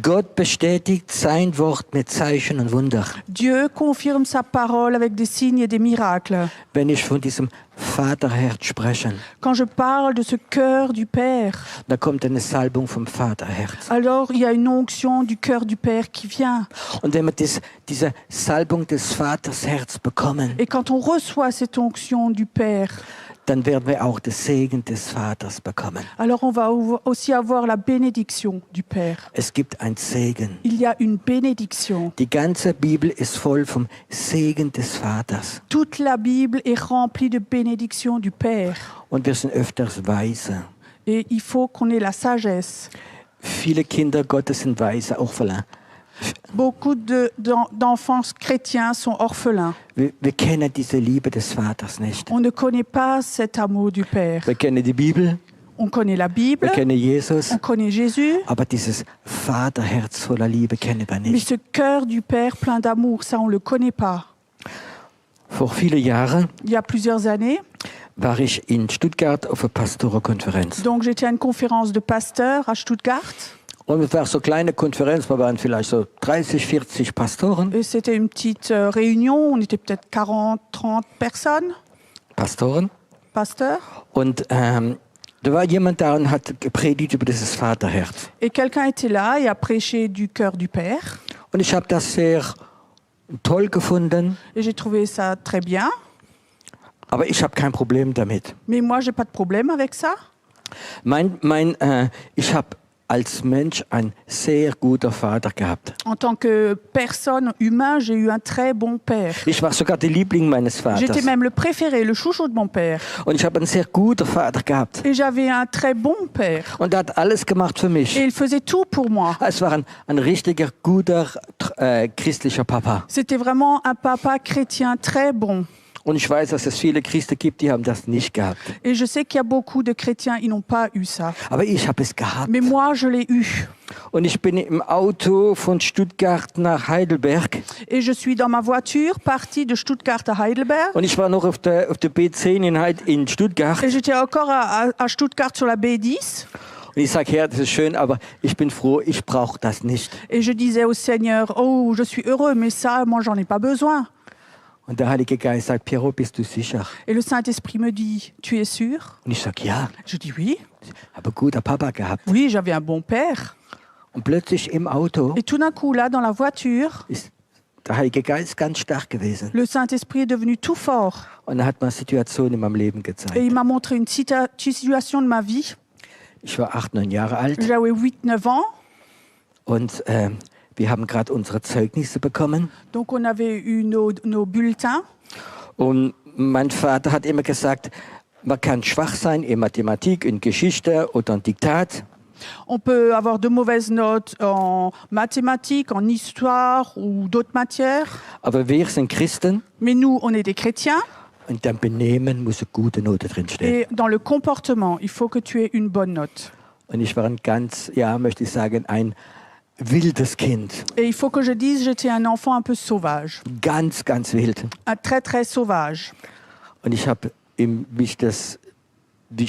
D: Gott bestätigt sein Wort mit Zeichen und Wunder.
C: Dieu confirme sa parole avec des signes et des miracles.
D: Wenn ich von diesem Vaterherz spreche,
C: Quand je parle de ce cœur du Père,
D: da kommt eine Salbung vom Vaterherz.
C: alors il y a une onction du cœur du Père qui vient.
D: Und wenn wir diese Salbung des Vatersherz bekommen,
C: Et quand on reçoit cette onction du Père,
D: dann werden wir auch das Segen des Vaters bekommen.
C: alors on va aussi avoir la bénédiction du Père.
D: Es gibt ein Segen.
C: Il y a une bénédiction.
D: Die ganze Bibel ist voll vom Segen des Vaters.
C: Toute la Bible est remplie de bénédictions du Père.
D: Und wir sind öfters weise.
C: Et il faut qu'on ait la sagesse.
D: Viele Kinder Gottes sind weise, auch verlangen.
C: Beaucoup d'enfants chrétiens sont orphelins.
D: Wir kennen diese Liebe des Vaters nicht.
C: On ne connaît pas cet amour du Père.
D: Wir kennen die Bibel,
C: On connaît la Bible,
D: wir kennen Jesus,
C: on connaît Jésus,
D: aber dieses Vaterherz voller Liebe kennen wir
C: mais
D: nicht.
C: ce cœur du Père plein d'amour, ça on ne le connaît pas.
D: Vor vielen Jahren
C: Il y a plusieurs années,
D: war ich in Stuttgart auf einer Pastorenkonferenz.
C: donc j'étais à une conférence de pasteurs à Stuttgart
D: Und es war so eine kleine Konferenz, wir waren vielleicht so 30, 40 Pastoren.
C: et c'était une petite réunion, on était peut-être 40, 30 personnes, pasteurs.
D: Und da war jemand da und hat gepredigt über dieses Vaterherz.
C: Et quelqu'un était là et a prêché du cœur du Père.
D: Und ich habe das sehr toll gefunden,
C: Et j'ai trouvé ça très bien.
D: aber ich habe kein Problem damit.
C: Mais moi, j'ai pas de problème avec ça.
D: Ich habe als Mensch einen sehr guter Vater gehabt.
C: En tant que personne humaine, j'ai eu un très bon père.
D: Ich war sogar der Liebling meines
C: J'étais
D: Vaters.
C: même le préféré, le chouchou de mon père.
D: Und ich habe einen sehr guten Vater gehabt.
C: Et j'avais un très bon père.
D: Und er hat alles gemacht für
C: Et
D: mich.
C: il faisait tout pour moi.
D: Es war ein richtiger, guter, christlicher Papa.
C: C'était vraiment un papa chrétien très bon.
D: Und ich weiß, dass es viele Christen gibt, die haben das nicht gehabt.
C: Et je sais qu'il y a beaucoup de chrétiens, ils n'ont pas eu ça.
D: Aber ich habe es gehabt.
C: Mais moi, je l'ai eu.
D: Und ich bin im Auto von Stuttgart nach Heidelberg.
C: Et je suis dans ma voiture, partie de Stuttgart à Heidelberg.
D: Und ich war noch auf der B10 in Stuttgart.
C: Et j'étais encore à Stuttgart sur la B10.
D: Und ich sage, Herr, das ist schön, aber ich bin froh, ich brauche das nicht.
C: Et je disais au Seigneur, oh, je suis heureux, mais ça, moi, j'en ai pas besoin.
D: Und der Heilige Geist sagt, Piero, bist du sicher?
C: Et le Saint-Esprit me dit, tu es sûr?
D: Und ich sage, ja,
C: Je dis oui.
D: ich habe einen guten Papa gehabt.
C: Oui, j'avais un bon père.
D: Und plötzlich im Auto
C: Et tout d'un coup, là, dans la voiture,
D: ist der Heilige Geist ganz stark gewesen.
C: le Saint-Esprit est devenu tout fort.
D: Und er hat mir Situationen in meinem Leben
C: Et
D: gezeigt.
C: il m'a montré une situation de ma vie.
D: Ich war 8, 9 Jahre alt
C: J'avais 8-9 ans.
D: und wir haben gerade unsere Zeugnisse bekommen.
C: Donc, on avait eu nos bulletins.
D: Und mein Vater hat immer gesagt, man kann schwach sein in Mathematik, in Geschichte oder in Diktat.
C: On peut avoir de mauvaises notes en mathématiques, en histoire ou d'autres matières.
D: Aber wir sind Christen
C: Mais nous, on est des chrétiens.
D: und dein Benehmen muss eine gute Note drinstehen.
C: Et dans le comportement, il faut que tu aies une bonne note.
D: Und ich war ein ganz, ja, möchte ich sagen, ein wildes Kind.
C: Et il faut que je dise, j'étais un enfant un peu sauvage.
D: Ganz, ganz wild.
C: Un très, très sauvage.
D: Und ich habe, wie ich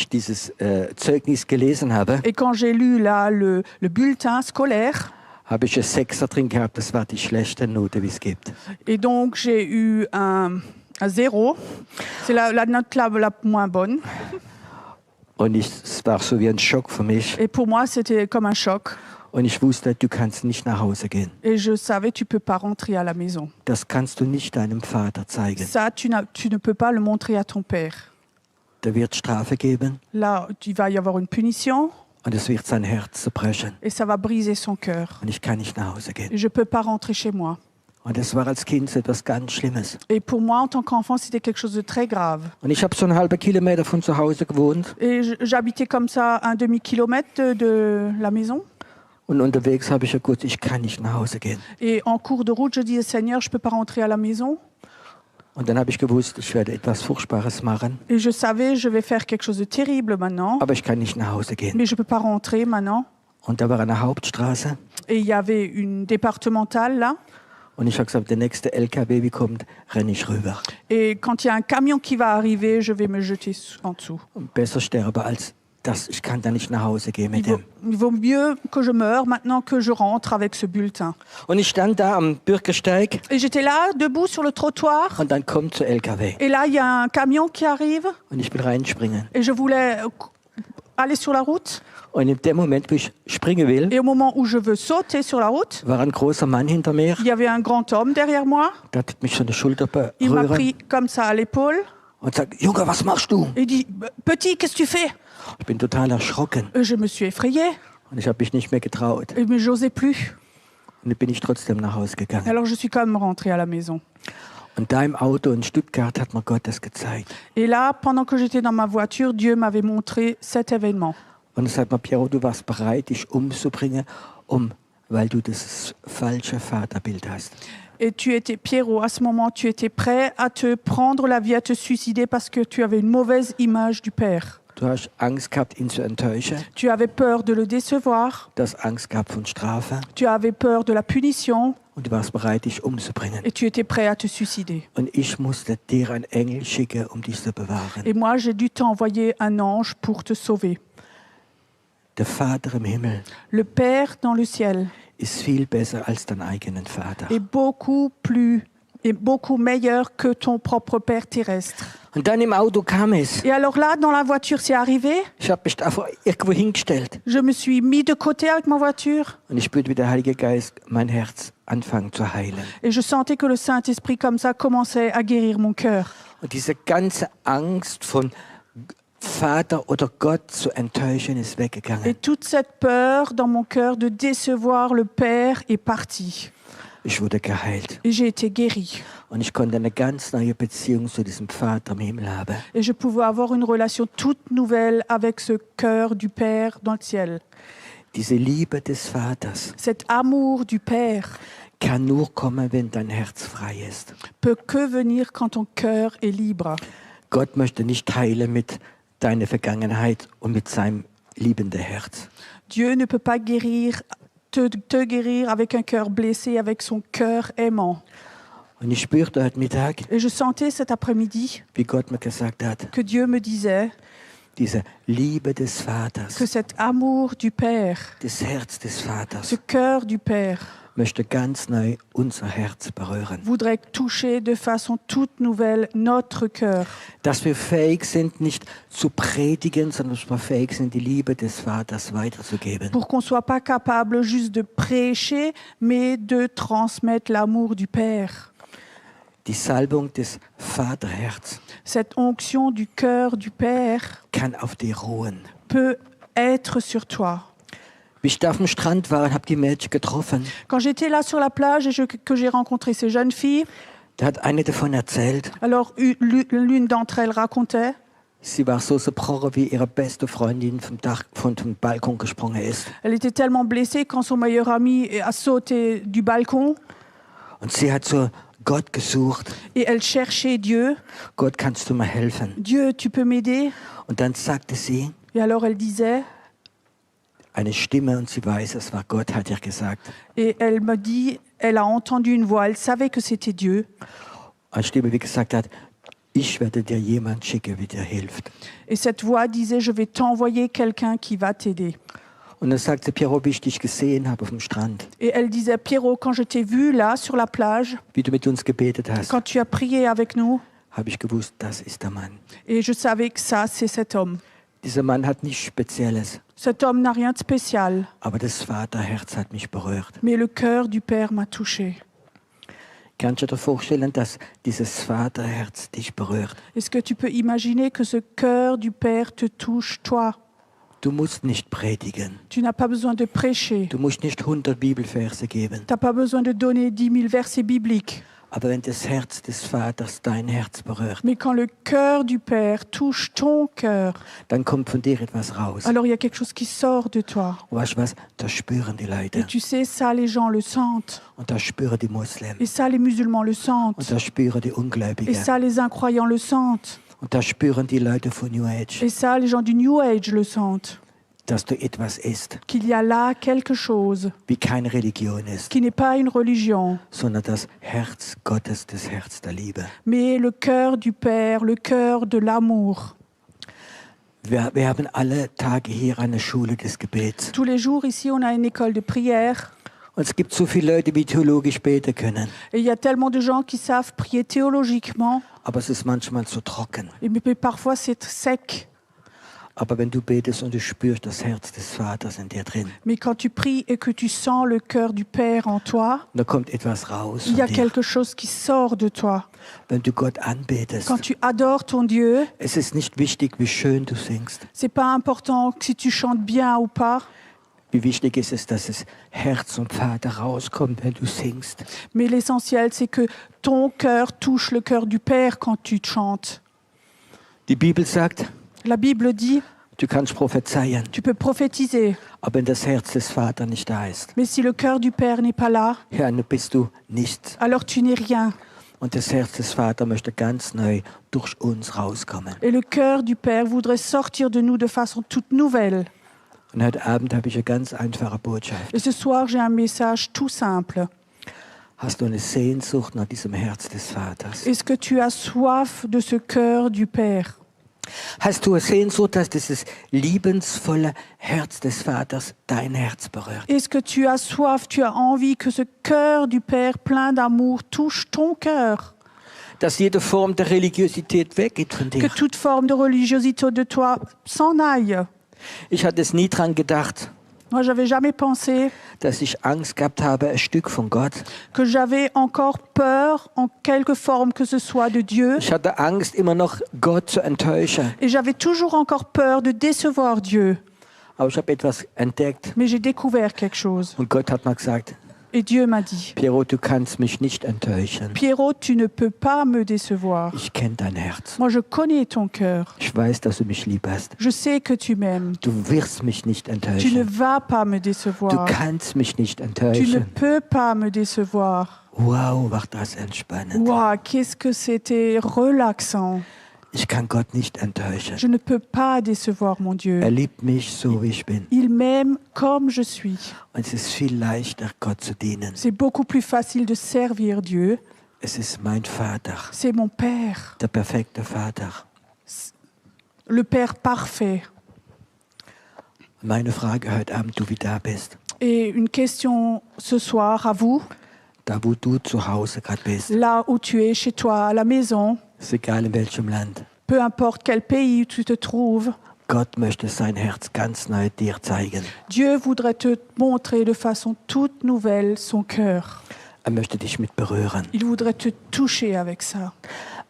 D: dieses Zeugnis gelesen habe,
C: Et quand j'ai lu là le bulletin scolaire,
D: habe ich eine 6er drin gehabt. Das war die schlechte Note, wie es gibt.
C: et donc j'ai eu un 0, c'est la note la moins bonne.
D: Und es war so wie ein Schock für mich.
C: Et pour moi, c'était comme un choc.
D: Und ich wusste, du kannst nicht nach Hause gehen.
C: Et je savais, tu peux pas rentrer à la maison.
D: Das kannst du nicht deinem Vater zeigen.
C: Ça, tu ne peux pas le montrer à ton père.
D: Da wird Strafe geben
C: Là, il va y avoir une punition
D: und es wird sein Herz zerbrechen.
C: et ça va briser son cœur.
D: Und ich kann nicht nach Hause gehen.
C: Et je peux pas rentrer chez moi.
D: Und das war als Kind so etwas ganz Schlimmes.
C: Et pour moi, en tant qu'enfant, c'était quelque chose de très grave.
D: Und ich habe so einen halben Kilometer von zu Hause gewohnt.
C: Et j'habitais comme ça un demi-kilomètre de la maison.
D: Und unterwegs habe ich ja gut, ich kann nicht nach Hause gehen.
C: Et en cours de route, je disais, Seigneur, je peux pas rentrer à la maison.
D: Und dann habe ich gewusst, ich werde etwas Furchtbares machen,
C: Et je savais, je vais faire quelque chose de terrible maintenant.
D: aber ich kann nicht nach Hause gehen.
C: Mais je peux pas rentrer maintenant.
D: Und da war eine Hauptstraße
C: Et il y avait une départementale là.
D: und ich habe gesagt, der nächste LKW wie kommt, renne ich rüber.
C: Et quand il y a un camion qui va arriver, je vais me jeter en dessous.
D: Und besser sterbe als das, ich kann da nicht nach Hause gehen mit dem.
C: Il vaut mieux que je meure maintenant que je rentre avec ce bulletin.
D: Und ich stand da am Bürgersteig
C: Et j'étais là, debout sur le trottoir.
D: und dann kommt der LKW
C: Et là, il y a un camion qui arrive.
D: und ich will reinspringen.
C: Et je voulais aller sur la route.
D: Und in dem Moment, wo ich springen will,
C: Et au moment où je veux sauter sur la route,
D: war ein großer Mann hinter mir,
C: il y avait un grand homme derrière moi.
D: der hat mich von der Schulter
C: Il m'a
D: berührt
C: pris comme ça à l'épaule
D: und sagt, Junge, was machst du?
C: et dit « Petit, qu'est-ce que tu fais ?»
D: Ich bin total erschrocken
C: Et je me suis effrayée,
D: und ich habe mich nicht mehr getraut.
C: mais j'osais plus.
D: Und dann bin ich trotzdem nach Hause gegangen.
C: Alors je suis quand même rentrée à la maison.
D: Und da im Auto in Stuttgart hat mir Gott das gezeigt.
C: Et là, pendant que j'étais dans ma voiture, Dieu m'avait montré cet événement.
D: Und er sagt mir, Piero, du warst bereit, dich umzubringen, weil du das falsche Vaterbild hast.
C: Et tu étais, Pierrot, à ce moment, tu étais prêt à te prendre la vie, à te suicider parce que tu avais une mauvaise image du Père.
D: Du hast Angst gehabt, ihn zu enttäuschen.
C: Tu avais peur de le décevoir.
D: Du hast Angst gehabt von Strafe.
C: Tu avais peur de la punition.
D: Und du warst bereit, dich umzubringen.
C: Et tu étais prêt à te suicider.
D: Und ich musste dir einen Engel schicken, dich zu bewahren.
C: Et moi, j'ai dû t'envoyer un ange pour te sauver.
D: Der Vater im Himmel
C: Le Père dans le ciel
D: ist viel besser als dein eigenen Vater.
C: est beaucoup meilleur que ton propre Père terrestre.
D: Und dann im Auto kam es.
C: Et alors là, dans la voiture, c'est arrivé.
D: Ich habe mich einfach irgendwo hingestellt.
C: Je me suis mis de côté avec ma voiture.
D: Und ich spürte, wie der Heilige Geist mein Herz anfängt zu heilen.
C: Et je sentais que le Saint-Esprit, comme ça, commençait à guérir mon cœur.
D: Und diese ganze Angst von Vater oder Gott zu enttäuschen ist weggegangen.
C: Et toute cette peur dans mon cœur de décevoir le Père est partie.
D: Ich wurde geheilt.
C: Et j'ai été guérie.
D: Und ich konnte eine ganz neue Beziehung zu diesem Vater im Himmel haben.
C: Et je pouvais avoir une relation toute nouvelle avec ce cœur du Père dans le ciel.
D: Diese Liebe des Vaters
C: Cet amour du Père
D: kann nur kommen, wenn dein Herz frei ist.
C: peut que venir quand ton cœur est libre.
D: Gott möchte nicht heilen mit deiner Vergangenheit und mit seinem liebenden Herz.
C: Dieu ne peut pas guérir, te guérir avec un cœur blessé, avec son cœur aimant.
D: Und ich spürte heute Mittag,
C: Et je sentais cet après-midi
D: wie Gott mir gesagt hat,
C: que Dieu me disait
D: diese Liebe des Vaters,
C: que cet amour du Père,
D: das Herz des Vaters,
C: ce cœur du Père,
D: möchte ganz neu unser Herz berühren.
C: voudrait toucher de façon toute nouvelle notre cœur.
D: Dass wir fähig sind, nicht zu predigen, sondern dass wir fähig sind, die Liebe des Vaters weiterzugeben.
C: Pour qu'on ne soit pas capable juste de prêcher, mais de transmettre l'amour du Père.
D: Die Salbung des Vaterherz
C: Cette onction du cœur du Père
D: kann auf dir ruhen.
C: peut être sur toi.
D: Wie ich da auf dem Strand war und habe die Mädchen getroffen,
C: Quand j'étais là sur la plage et que j'ai rencontré ces jeunes filles,
D: da hat eine davon erzählt,
C: alors l'une d'entre elles racontait,
D: sie war so zerbrochen, wie ihre beste Freundin vom Balkon gesprungen ist.
C: elle était tellement blessée quand son meilleur ami a sauté du balcon
D: Und sie hat so Gott gesucht.
C: et elle cherchait Dieu.
D: Gott, kannst du mir helfen?
C: Dieu, tu peux m'aider?
D: Und dann sagte sie,
C: Et alors elle disait,
D: eine Stimme, und sie weiß, es war Gott, hat ihr gesagt.
C: et elle me dit, elle a entendu une voix, elle savait que c'était Dieu.
D: Eine Stimme, wie gesagt hat, ich werde dir jemand schicken, der dir hilft.
C: Et cette voix disait, je vais t'envoyer quelqu'un qui va t'aider.
D: Und dann sagte Piero, wie ich dich gesehen habe auf dem Strand,
C: Et elle disait, Pierrot, quand je t'ai vu là sur la plage,
D: wie du mit uns gebetet hast,
C: quand tu as prié avec nous,
D: habe ich gewusst, das ist der Mann.
C: et je savais que ça, c'est cet homme.
D: Dieser Mann hat nichts Spezielles,
C: Cet homme n'a rien de spécial,
D: aber das Vaterherz hat mich berührt.
C: mais le cœur du Père m'a touché.
D: Kannst du dir vorstellen, dass dieses Vaterherz dich berührt?
C: Est-ce que tu peux imaginer que ce cœur du Père te touche, toi?
D: Du musst nicht predigen.
C: Tu n'as pas besoin de prêcher.
D: Du musst nicht 100 Bibelverse geben.
C: Tu n'as pas besoin de donner 10 000 versets bibliques.
D: Aber wenn das Herz des Vaters dein Herz berührt,
C: Mais quand le cœur du Père touche ton cœur,
D: dann kommt von dir etwas raus.
C: alors il y a quelque chose qui sort de toi.
D: Und weißt du was? Das spüren die
C: Et
D: Leute.
C: tu sais, ça, les gens le sentent.
D: Und das spüren die Muslimen.
C: Et ça, les musulmans le
D: Und
C: sentent.
D: das spüren die
C: Et
D: Ungläubigen.
C: ça, les incroyants le sentent.
D: Und das spüren die Leute von New Age,
C: Et ça, les gens du New Age le sentent.
D: dass du etwas isst,
C: Qu'il y a là quelque chose
D: wie keine Religion ist,
C: qui n'est pas une religion,
D: sondern das Herz Gottes, das Herz der Liebe.
C: mais le cœur du Père, le cœur de l'amour.
D: Wir haben alle Tage hier eine Schule des Gebets.
C: Tous les jours, ici, on a une école de prière.
D: Und es gibt so viele Leute, die theologisch beten können,
C: Et il y a tellement de gens qui savent prier théologiquement,
D: aber es ist manchmal so trocken.
C: mais parfois c'est sec.
D: Aber wenn du betest und du spürst das Herz des Vaters in dir drin,
C: Mais quand tu pries et que tu sens le cœur du Père en toi,
D: da kommt etwas raus
C: il y a
D: von dir.
C: quelque chose qui sort de toi.
D: Wenn du Gott anbetest,
C: Quand tu adores ton Dieu,
D: es ist nicht wichtig, wie schön du singst.
C: c'est pas important si tu chantes bien ou pas,
D: Wie wichtig ist es, dass das Herz und Vater rauskommt, wenn du singst.
C: mais l'essentiel c'est que ton cœur touche le cœur du Père quand tu chantes.
D: Die Bibel sagt,
C: La Bible dit,
D: du kannst prophezeien,
C: tu peux prophétiser,
D: aber wenn das Herz des Vaters nicht da ist,
C: mais si le cœur du Père n'est pas là,
D: ja, dann bist du nichts.
C: alors tu n'es rien.
D: Und das Herz des Vaters möchte ganz neu durch uns rauskommen.
C: Et le cœur du Père voudrait sortir de nous de façon toute nouvelle.
D: Und heute Abend habe ich eine ganz einfache Botschaft.
C: Et ce soir, j'ai un message tout simple.
D: Hast du eine Sehnsucht nach diesem Herz des Vaters?
C: Est-ce que tu as soif de ce cœur du Père?
D: Hast du eine Sehnsucht, dass dieses liebensvolle Herz des Vaters dein Herz berührt?
C: Est-ce que tu as soif, tu as envie que ce cœur du Père plein d'amour touche ton cœur?
D: Dass jede Form der Religiosität weggeht von
C: Que
D: dir?
C: toute forme de religiosité de toi s'en aille.
D: Ich hatte es nie dran gedacht,
C: Moi, j'avais jamais pensé
D: dass ich Angst gehabt habe, ein Stück von Gott.
C: que j'avais encore peur, en quelque forme que ce soit, de Dieu.
D: Ich hatte Angst, immer noch Gott zu enttäuschen.
C: Et j'avais toujours encore peur de décevoir Dieu.
D: Aber ich habe etwas entdeckt
C: Mais j'ai découvert quelque chose.
D: und Gott hat mir gesagt,
C: Et Dieu m'a dit,
D: Piero, du kannst mich nicht enttäuschen.
C: Pierrot, tu ne peux pas me décevoir.
D: Ich kenne dein Herz.
C: Moi, je connais ton cœur.
D: Ich weiß, dass du mich lieb hast.
C: Je sais que tu m'aimes.
D: Du wirst mich nicht
C: Tu ne
D: enttäuschen.
C: vas pas me
D: Du
C: décevoir.
D: kannst mich nicht
C: Tu ne
D: enttäuschen.
C: peux pas me décevoir.
D: Wow, war das entspannend.
C: Waouh, qu'est-ce que c'était relaxant.
D: Ich kann Gott nicht enttäuschen.
C: Je ne peux pas décevoir mon Dieu.
D: Liebt mich so, wie ich bin.
C: Il m'aime comme je suis.
D: Und es ist viel leichter, Gott zu dienen.
C: C'est beaucoup plus facile de servir Dieu.
D: Es ist mein Vater,
C: C'est mon Père,
D: der perfekte Vater.
C: le Père parfait.
D: Meine Frage heute Abend, du wie da bist,
C: Et une question ce soir à vous,
D: da wo du zu Hause gerade bist,
C: là où tu es, chez toi, à la maison,
D: ist egal in welchem Land.
C: peu importe quel pays tu te trouves,
D: Gott möchte sein Herz ganz neu dir zeigen.
C: Dieu voudrait te montrer de façon toute nouvelle son cœur.
D: Möchte dich mit berühren.
C: Il voudrait te toucher avec ça.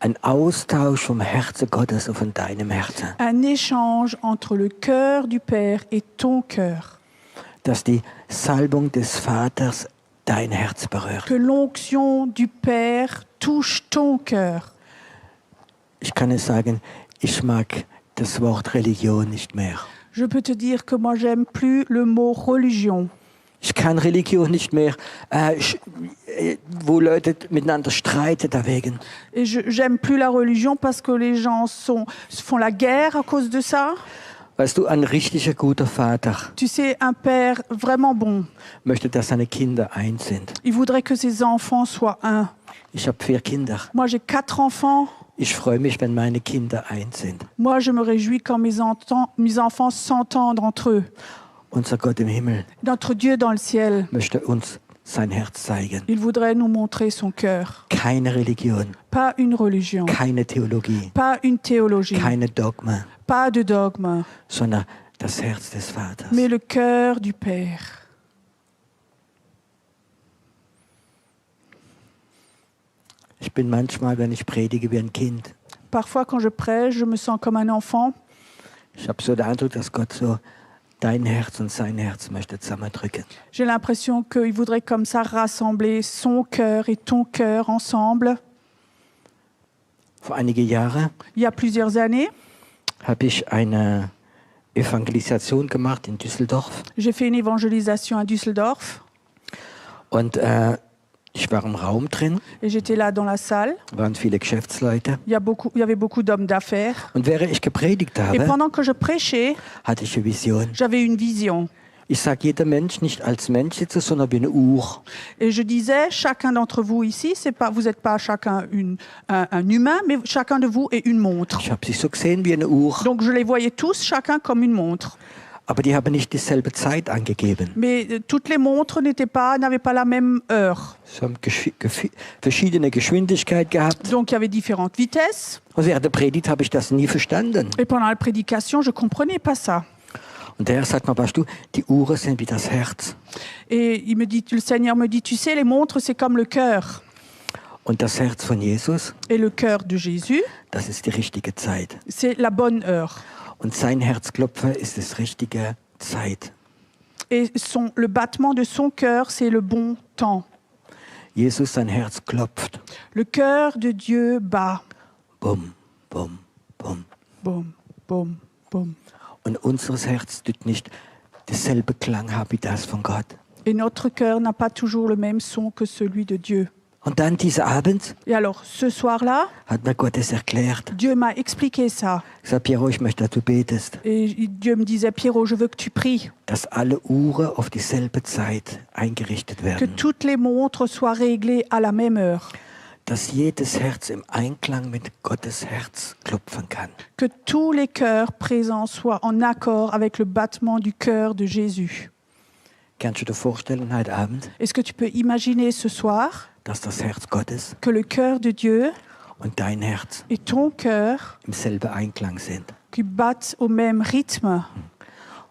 D: Ein Austausch vom Herzen Gottes und von deinem Herzen.
C: Un échange entre le cœur du Père et ton cœur.
D: Dass die Salbung des Vaters dein Herz berührt.
C: Que l'onction du Père touche ton cœur.
D: Ich kann es sagen, ich mag das Wort Religion nicht mehr.
C: Je peux te dire que moi, j'aime plus le mot religion.
D: Ich kann Religion nicht mehr, wo Leute miteinander streiten deswegen.
C: Et j'aime plus la religion parce que les gens font la guerre à cause de ça.
D: Weißt du, ein richtiger guter Vater
C: Tu sais, un père vraiment bon,
D: möchte, dass seine Kinder eins sind.
C: il voudrait que ses enfants soient un.
D: Ich habe 4 Kinder.
C: Moi, j'ai 4 enfants.
D: Ich freue mich, wenn meine Kinder eins sind.
C: Moi, je me réjouis quand mes enfants s'entendent entre eux.
D: Unser Gott im Himmel
C: Notre Dieu dans le ciel,
D: möchte uns sein Herz zeigen.
C: Il voudrait nous montrer son cœur.
D: Keine Religion,
C: Pas une religion,
D: keine Theologie,
C: pas une théologie,
D: keine Dogma,
C: pas de dogme,
D: sondern das Herz des Vaters.
C: mais le cœur du Père.
D: Ich bin manchmal, wenn ich predige, wie ein Kind.
C: Parfois, quand je prêche, je me sens comme un enfant.
D: Ich habe so den Eindruck, dass Gott so dein Herz und sein Herz möchte zusammendrücken.
C: J'ai l'impression qu'il voudrait comme ça rassembler son cœur et ton cœur ensemble.
D: Vor einige Jahre
C: Il y a plusieurs années,
D: habe ich eine Evangelisation gemacht in Düsseldorf.
C: j'ai fait une évangélisation à Düsseldorf
D: Und ich war im Raum drin,
C: et j'étais là dans la salle.
D: waren viele Geschäftsleute.
C: Il y avait beaucoup d'hommes d'affaires.
D: Und während ich gepredigt
C: Et
D: habe,
C: pendant que je prêchais,
D: hatte ich eine Vision.
C: j'avais une vision.
D: Ich sage jeder Mensch nicht als Mensch sitze, sondern wie eine Uhr.
C: Et je disais, chacun d'entre vous ici, vous n'êtes pas chacun un humain, mais chacun de vous est une montre.
D: Ich habe sie so gesehen wie eine Uhr.
C: Donc je les voyais tous, chacun comme une montre.
D: Aber die haben nicht dieselbe Zeit angegeben.
C: Mais toutes les montres n'avaient pas la même heure.
D: Sie haben verschiedene Geschwindigkeit gehabt.
C: Donc il y avait différentes vitesses.
D: Und während der Predigt habe ich das nie verstanden.
C: Et pendant la prédication, je ne comprenais pas ça.
D: Und der Herr sagt mir, weißt du, die Uhren sind wie das Herz.
C: Et le Seigneur me dit, tu sais, les montres, c'est comme le cœur.
D: Und das Herz von Jesus,
C: Et le cœur de Jésus,
D: das ist die richtige Zeit.
C: c'est la bonne heure.
D: Und sein Herzklopfer ist das richtige Zeit.
C: Et le battement de son cœur, c'est le bon temps.
D: Jesus, sein Herz klopft.
C: Le cœur de Dieu bat.
D: Bum, bum, bum.
C: Boum, boum, boum.
D: Und unseres Herz tut nicht dasselbe Klang haben wie das von Gott.
C: Et notre cœur n'a pas toujours le même son que celui de Dieu.
D: Und dann dieser Abend
C: Et alors, ce soir-là,
D: hat mir Gott es erklärt.
C: Dieu m'a expliqué ça.
D: Ich sage, Piero, ich möchte, dass du betest,
C: Et Dieu me disait, Pierrot, je veux que tu pries,
D: dass alle Uhren auf dieselbe Zeit eingerichtet
C: que
D: werden.
C: toutes les montres soient réglées à la même heure,
D: Dass jedes Herz im Einklang mit Gottes Herz klopfen kann.
C: que tous les cœurs présents soient en accord avec le battement du cœur de Jésus.
D: Kannst du dir vorstellen, heute Abend,
C: Est-ce que tu peux imaginer ce soir
D: dass das Herz Gottes
C: que le cœur de Dieu
D: und dein Herz
C: et ton cœur
D: im selben Einklang sind?
C: qui battent au même rythme?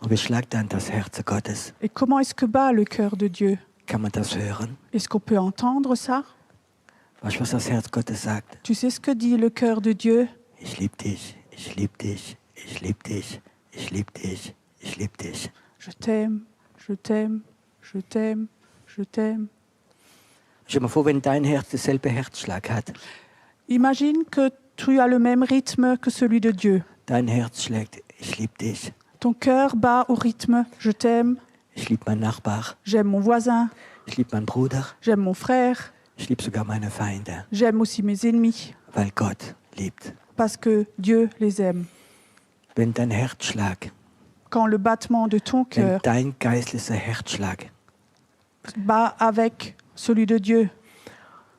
D: Und wie schlägt dann das Herz Gottes?
C: Et comment est-ce que bat le cœur de Dieu?
D: Kann man das hören?
C: Est-ce qu'on peut entendre ça?
D: Weißt du, was das Herz Gottes sagt?
C: Tu sais ce que dit le cœur de Dieu?
D: Ich liebe dich, ich liebe dich, ich liebe dich, ich liebe dich, ich liebe dich.
C: Je t'aime, je t'aime, je t'aime, je t'aime.
D: Stell dir mal vor, wenn dein Herz dasselbe Herzschlag hat.
C: Imagine que tu as le même rythme que celui de Dieu.
D: Dein Herz schlägt, ich liebe dich,
C: Ton cœur bat au rythme je t'aime,
D: ich liebe meinen Nachbar,
C: j'aime mon voisin,
D: ich liebe meinen Bruder,
C: j'aime mon frère,
D: ich liebe sogar meine Feinde,
C: j'aime aussi mes ennemis,
D: weil Gott liebt.
C: parce que Dieu les aime.
D: Wenn dein Herzschlag,
C: Quand le battement de ton
D: wenn
C: cœur
D: dein geistlicher Herzschlag,
C: bat avec celui de Dieu,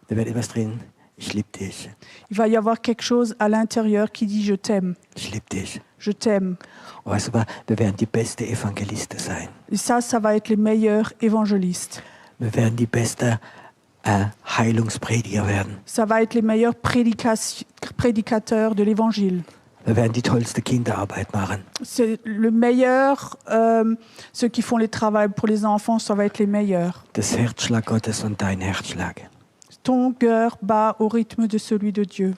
D: da wird etwas drin, ich liebe dich,
C: il va y avoir quelque chose à l'intérieur qui dit je t'aime,
D: ich liebe dich.
C: je t'aime.
D: Und weißt du was, wir werden die beste Evangelisten sein.
C: Et ça va être les meilleurs évangélistes.
D: Wir werden die beste Heilungsprediger werden.
C: Ça va être les meilleurs prédicateurs de l'évangile.
D: Wir werden die tollste Kinderarbeit machen.
C: C'est le meilleur, ceux qui font les travaux pour les enfants, ça va être les meilleurs.
D: Das Herzschlag Gottes und dein Herzschlag.
C: Ton cœur bat au rythme de celui de Dieu.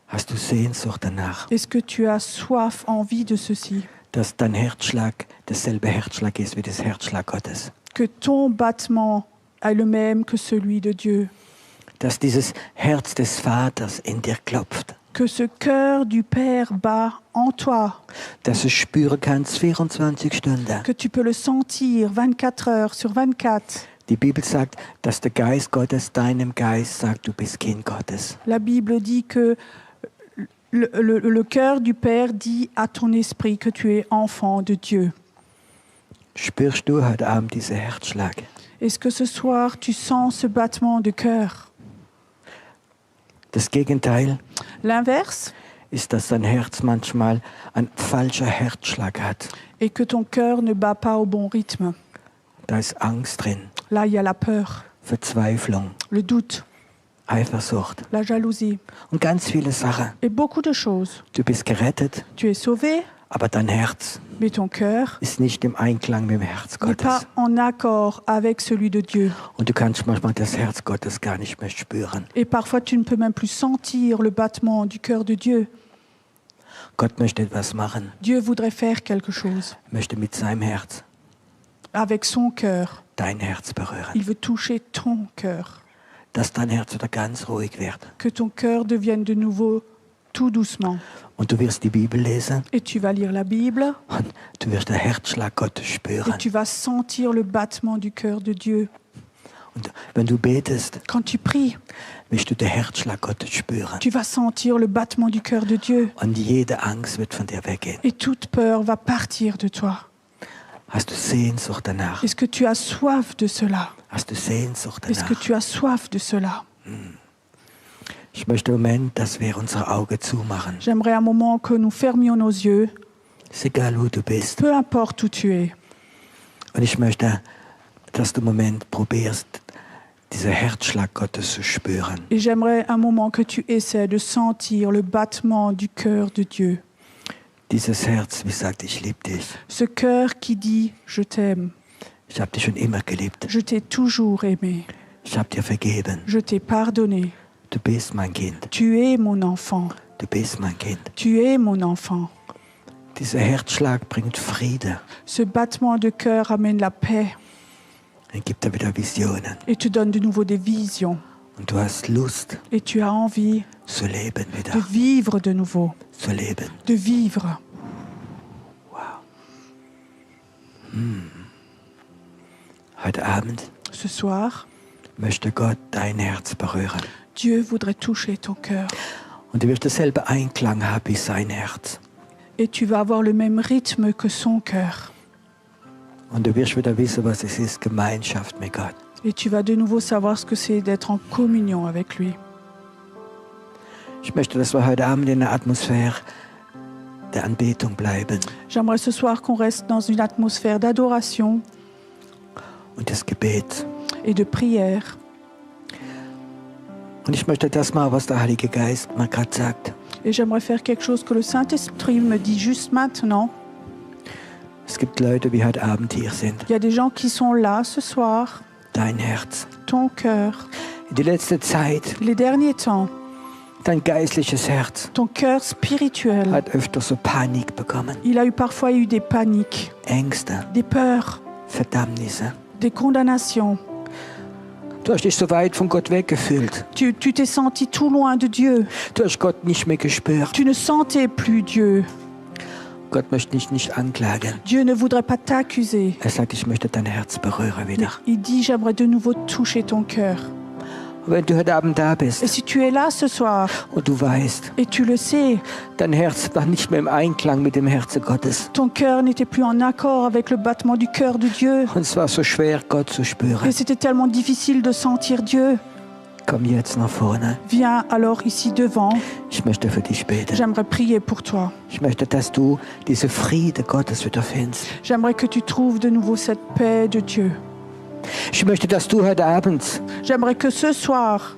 D: Hast du Sehnsucht danach,
C: Est-ce que tu as soif, envie de ceci?
D: dass dein Herzschlag dasselbe Herzschlag ist wie das Herzschlag Gottes?
C: Que ton battement est le même que celui de Dieu.
D: Dass dieses Herz des Vaters in dir klopft.
C: Que ce cœur du Père bat en toi.
D: Dass du spüren kannst 24 Stunden.
C: Que tu peux le sentir 24 heures sur 24.
D: Die Bibel sagt, dass der Geist Gottes deinem Geist sagt, du bist Kind Gottes.
C: La Bible dit que le cœur du Père dit à ton esprit que tu es enfant de Dieu.
D: Spürst du heute Abend diesen Herzschlag?
C: Est-ce que ce soir tu sens ce battement de cœur?
D: Das Gegenteil
C: L'inverse
D: ist, dass dein Herz manchmal einen falschen Herzschlag hat.
C: est que ton cœur ne bat pas au bon rythme.
D: Da ist Angst drin.
C: Là, il y a la peur.
D: Verzweiflung,
C: le doute,
D: Eifersucht
C: la jalousie
D: und ganz viele Sachen.
C: et beaucoup de choses.
D: Du bist gerettet,
C: Tu es sauvé,
D: aber dein Herz
C: mais ton cœur
D: ist nicht im Einklang mit dem Herz
C: n'est pas
D: Gottes.
C: en accord avec celui de Dieu.
D: Und du kannst manchmal das Herz Gottes gar nicht mehr spüren.
C: Et parfois, tu ne peux même plus sentir le battement du cœur de Dieu.
D: Gott möchte etwas machen,
C: Dieu voudrait faire quelque chose
D: möchte mit seinem Herz
C: avec son cœur.
D: dein Herz berühren.
C: Il veut toucher ton cœur.
D: Dass dein Herz wieder ganz ruhig wird.
C: Que ton cœur devienne de nouveau tout doucement.
D: Und du wirst die Bibel lesen
C: Et tu vas lire la Bible
D: und du wirst den Herzschlag Gottes
C: et
D: spüren.
C: tu vas sentir le battement du cœur de Dieu.
D: Und wenn du betest,
C: Quand tu pries,
D: wirst du den Herzschlag Gottes spüren.
C: tu vas sentir le battement du cœur de Dieu.
D: Und jede Angst wird von dir weggehen.
C: Et toute peur va partir de toi.
D: Hast du Sehnsucht danach?
C: Est-ce que tu as soif de cela?
D: Hast du Sehnsucht
C: Est-ce que
D: danach?
C: tu as soif de cela?
D: Ich möchte im Moment, dass wir unsere Augen zumachen.
C: J'aimerais un moment que nous fermions nos yeux,
D: Ist egal, wo du bist.
C: peu importe où tu es.
D: Und ich möchte, dass du im Moment probierst, diesen Herzschlag Gottes zu spüren.
C: Et j'aimerais un moment que tu essaies de sentir le battement du cœur de Dieu.
D: Dieses Herz, wie sagt, ich liebe dich.
C: Ce cœur qui dit « Je t'aime,
D: Ich habe dich schon immer geliebt.
C: je t'ai toujours aimé,
D: Ich habe dir vergeben.
C: je t'ai pardonné,
D: Du bist mein Kind.
C: tu es mon enfant,
D: Du bist mein Kind.
C: tu es mon enfant ».
D: Dieser Herzschlag bringt Friede
C: Ce battement de cœur amène la paix
D: und gibt dir wieder Visionen.
C: et te donne de nouveau des visions.
D: Und du hast Lust
C: Et tu as envie
D: zu leben
C: de
D: wieder.
C: vivre de nouveau,
D: Zu leben.
C: de vivre.
D: Heute Abend
C: Ce soir,
D: möchte Gott dein Herz berühren.
C: Dieu voudrait toucher ton cœur
D: Und du wirst dasselbe Einklang haben wie sein Herz.
C: et tu vas avoir le même rythme que son cœur.
D: Und du wirst wieder wissen, was es ist, Gemeinschaft mit Gott.
C: Et tu vas de nouveau savoir ce que c'est d'être en communion avec lui.
D: Ich möchte, dass wir heute Abend in der Atmosphäre der Anbetung bleiben
C: J'aimerais ce soir qu'on reste dans une atmosphère d'adoration
D: und des Gebets.
C: et de prière.
D: Und ich möchte das mal, was der Heilige Geist mir gerade sagt.
C: Et j'aimerais faire quelque chose que le Saint-Esprit me dit juste maintenant.
D: Es gibt Leute, die heute Abend hier sind.
C: Il y a des gens qui sont là ce soir,
D: Dein Herz.
C: ton cœur,
D: In die letzte Zeit,
C: les derniers temps,
D: dein geistliches Herz
C: ton cœur spirituel.
D: hat öfter so Panik bekommen.
C: Il a parfois eu des paniques,
D: Ängste,
C: des peurs,
D: Verdammnisse.
C: des condamnations.
D: Du hast dich so weit von Gott weggefühlt.
C: Tu t'es senti tout loin de Dieu.
D: Du hast Gott nicht mehr gespürt.
C: Tu ne sentais plus Dieu.
D: Gott möchte dich nicht anklagen.
C: Dieu ne voudrait pas t'accuser.
D: Er sagt, ich möchte dein Herz berühren wieder.
C: Il dit, j'aimerais de nouveau toucher ton cœur.
D: Und wenn du heute Abend da
C: Et
D: bist
C: si tu es là ce soir
D: und du weißt,
C: et tu le sais,
D: dein Herz war nicht mehr im Einklang mit dem Herzen Gottes.
C: ton cœur n'était plus en accord avec le battement du cœur de Dieu.
D: Und es war so schwer, Gott zu spüren.
C: Et c'était tellement difficile de sentir Dieu.
D: Komm jetzt nach vorne.
C: Viens alors ici devant.
D: Ich möchte für dich beten.
C: J'aimerais prier pour toi.
D: Ich möchte, dass du diese Friede Gottes wieder findest.
C: J'aimerais que tu trouves de nouveau cette paix de Dieu.
D: Ich möchte, dass du heute Abend
C: J'aimerais que ce soir,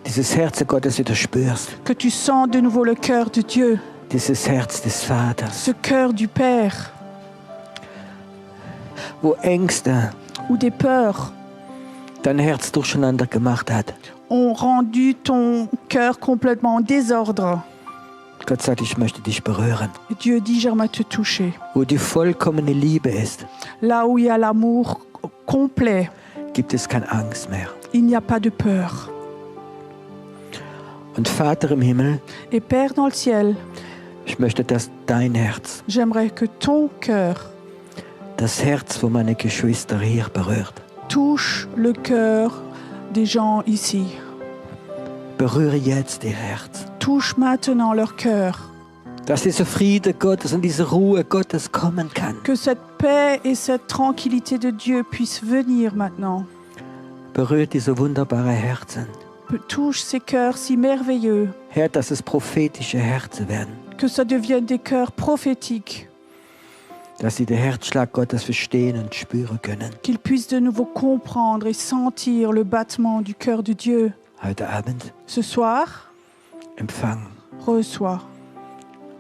D: dieses Herz Gottes wieder spürst.
C: que tu sens de nouveau le cœur de Dieu,
D: Dieses Herz des Vaters.
C: ce cœur du Père,
D: Wo Ängste
C: où des peurs
D: dein Herz durcheinander gemacht hat.
C: ont rendu ton cœur complètement en désordre.
D: Gott sagt, ich möchte dich berühren.
C: Et Dieu dit, j'aimerais te toucher.
D: Wo die vollkommene Liebe ist,
C: Là où il y a l'amour complet,
D: gibt es keine Angst mehr.
C: il n'y a pas de peur.
D: Und Vater im Himmel,
C: Et Père dans le ciel,
D: ich möchte, dass dein Herz,
C: j'aimerais que ton cœur
D: das Herz von meinen Geschwistern hier berührt.
C: touche le cœur des gens ici.
D: Berühre jetzt ihr Herz.
C: Touche maintenant leur cœur.
D: Dass dieser Friede Gottes und diese Ruhe Gottes kommen kann.
C: Que cette paix et cette tranquillité de Dieu puissent venir maintenant.
D: Berührt diese wunderbaren Herzen.
C: Touche ces cœurs si merveilleux.
D: Herr, dass es prophetische Herzen werden.
C: Que ça devienne des cœurs prophétiques.
D: dass sie den Herzschlag Gottes verstehen und spüren können.
C: qu'ils puissent de nouveau comprendre et sentir le battement du cœur de Dieu.
D: Heute Abend
C: Ce soir,
D: empfangen.
C: reçois.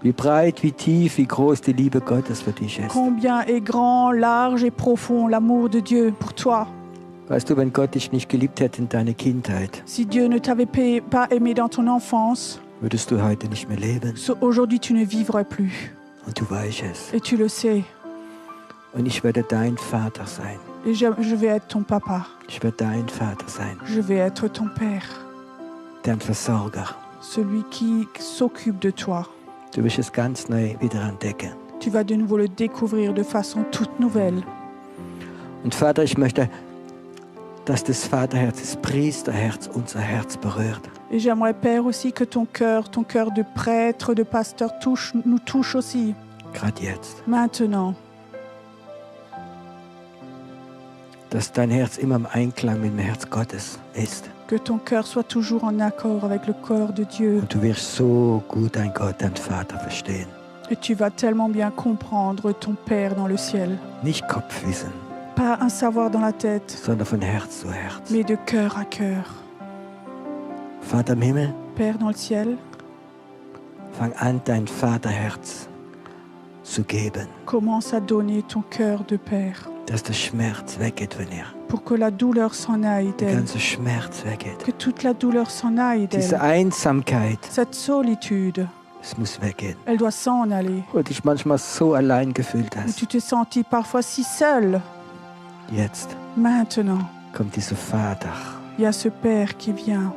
D: Wie breit, wie tief, wie groß die Liebe Gottes für dich ist.
C: Combien est grand, large et profond l'amour de Dieu pour toi.
D: Weißt du, wenn Gott dich nicht geliebt hätte in deiner Kindheit,
C: Si Dieu ne t'avait pas aimé dans ton enfance,
D: würdest du heute nicht mehr leben.
C: aujourd'hui tu ne vivrais plus.
D: Und du weißt es.
C: Et tu le sais.
D: Und ich werde dein Vater sein.
C: Et je vais être ton papa.
D: Ich werde dein Vater sein.
C: Je vais être ton père.
D: Dein Versorger.
C: Celui qui s'occupe de toi.
D: Du wirst es ganz neu wieder entdecken.
C: Tu vas de nouveau le découvrir de façon toute nouvelle.
D: Und Vater, ich möchte, dass das Vaterherz, das Priesterherz, unser Herz berührt.
C: Et j'aimerais, Père, aussi que ton cœur de prêtre, de pasteur nous touche aussi.
D: Gerade jetzt.
C: Maintenant.
D: Dass dein Herz immer im Einklang mit dem Herz Gottes ist.
C: Que ton cœur soit toujours en accord avec le corps de Dieu.
D: Und du wirst so gut dein Gott, dein Vater verstehen.
C: Et tu vas tellement bien comprendre ton Père dans le ciel.
D: Nicht Kopfwissen,
C: Pas un savoir dans la tête,
D: sondern von Herz zu Herz.
C: mais de cœur à cœur.
D: Vater im Himmel,
C: Père dans le ciel,
D: fang an, dein Vaterherz zu geben.
C: commence à donner ton cœur de Père
D: Dass der Schmerz weggeht von ihr.
C: pour que la douleur s'en aille
D: Der
C: d'elle.
D: ganze Schmerz weggeht.
C: Que toute la douleur s'en aille
D: Diese
C: d'elle.
D: Einsamkeit,
C: Cette solitude,
D: es muss weggehen.
C: elle doit s'en aller.
D: Wo du dich manchmal so allein gefühlt
C: Où
D: hast.
C: tu t'es senti parfois si seul.
D: Jetzt
C: Maintenant,
D: kommt dieser Vater
C: il y a ce Père qui vient,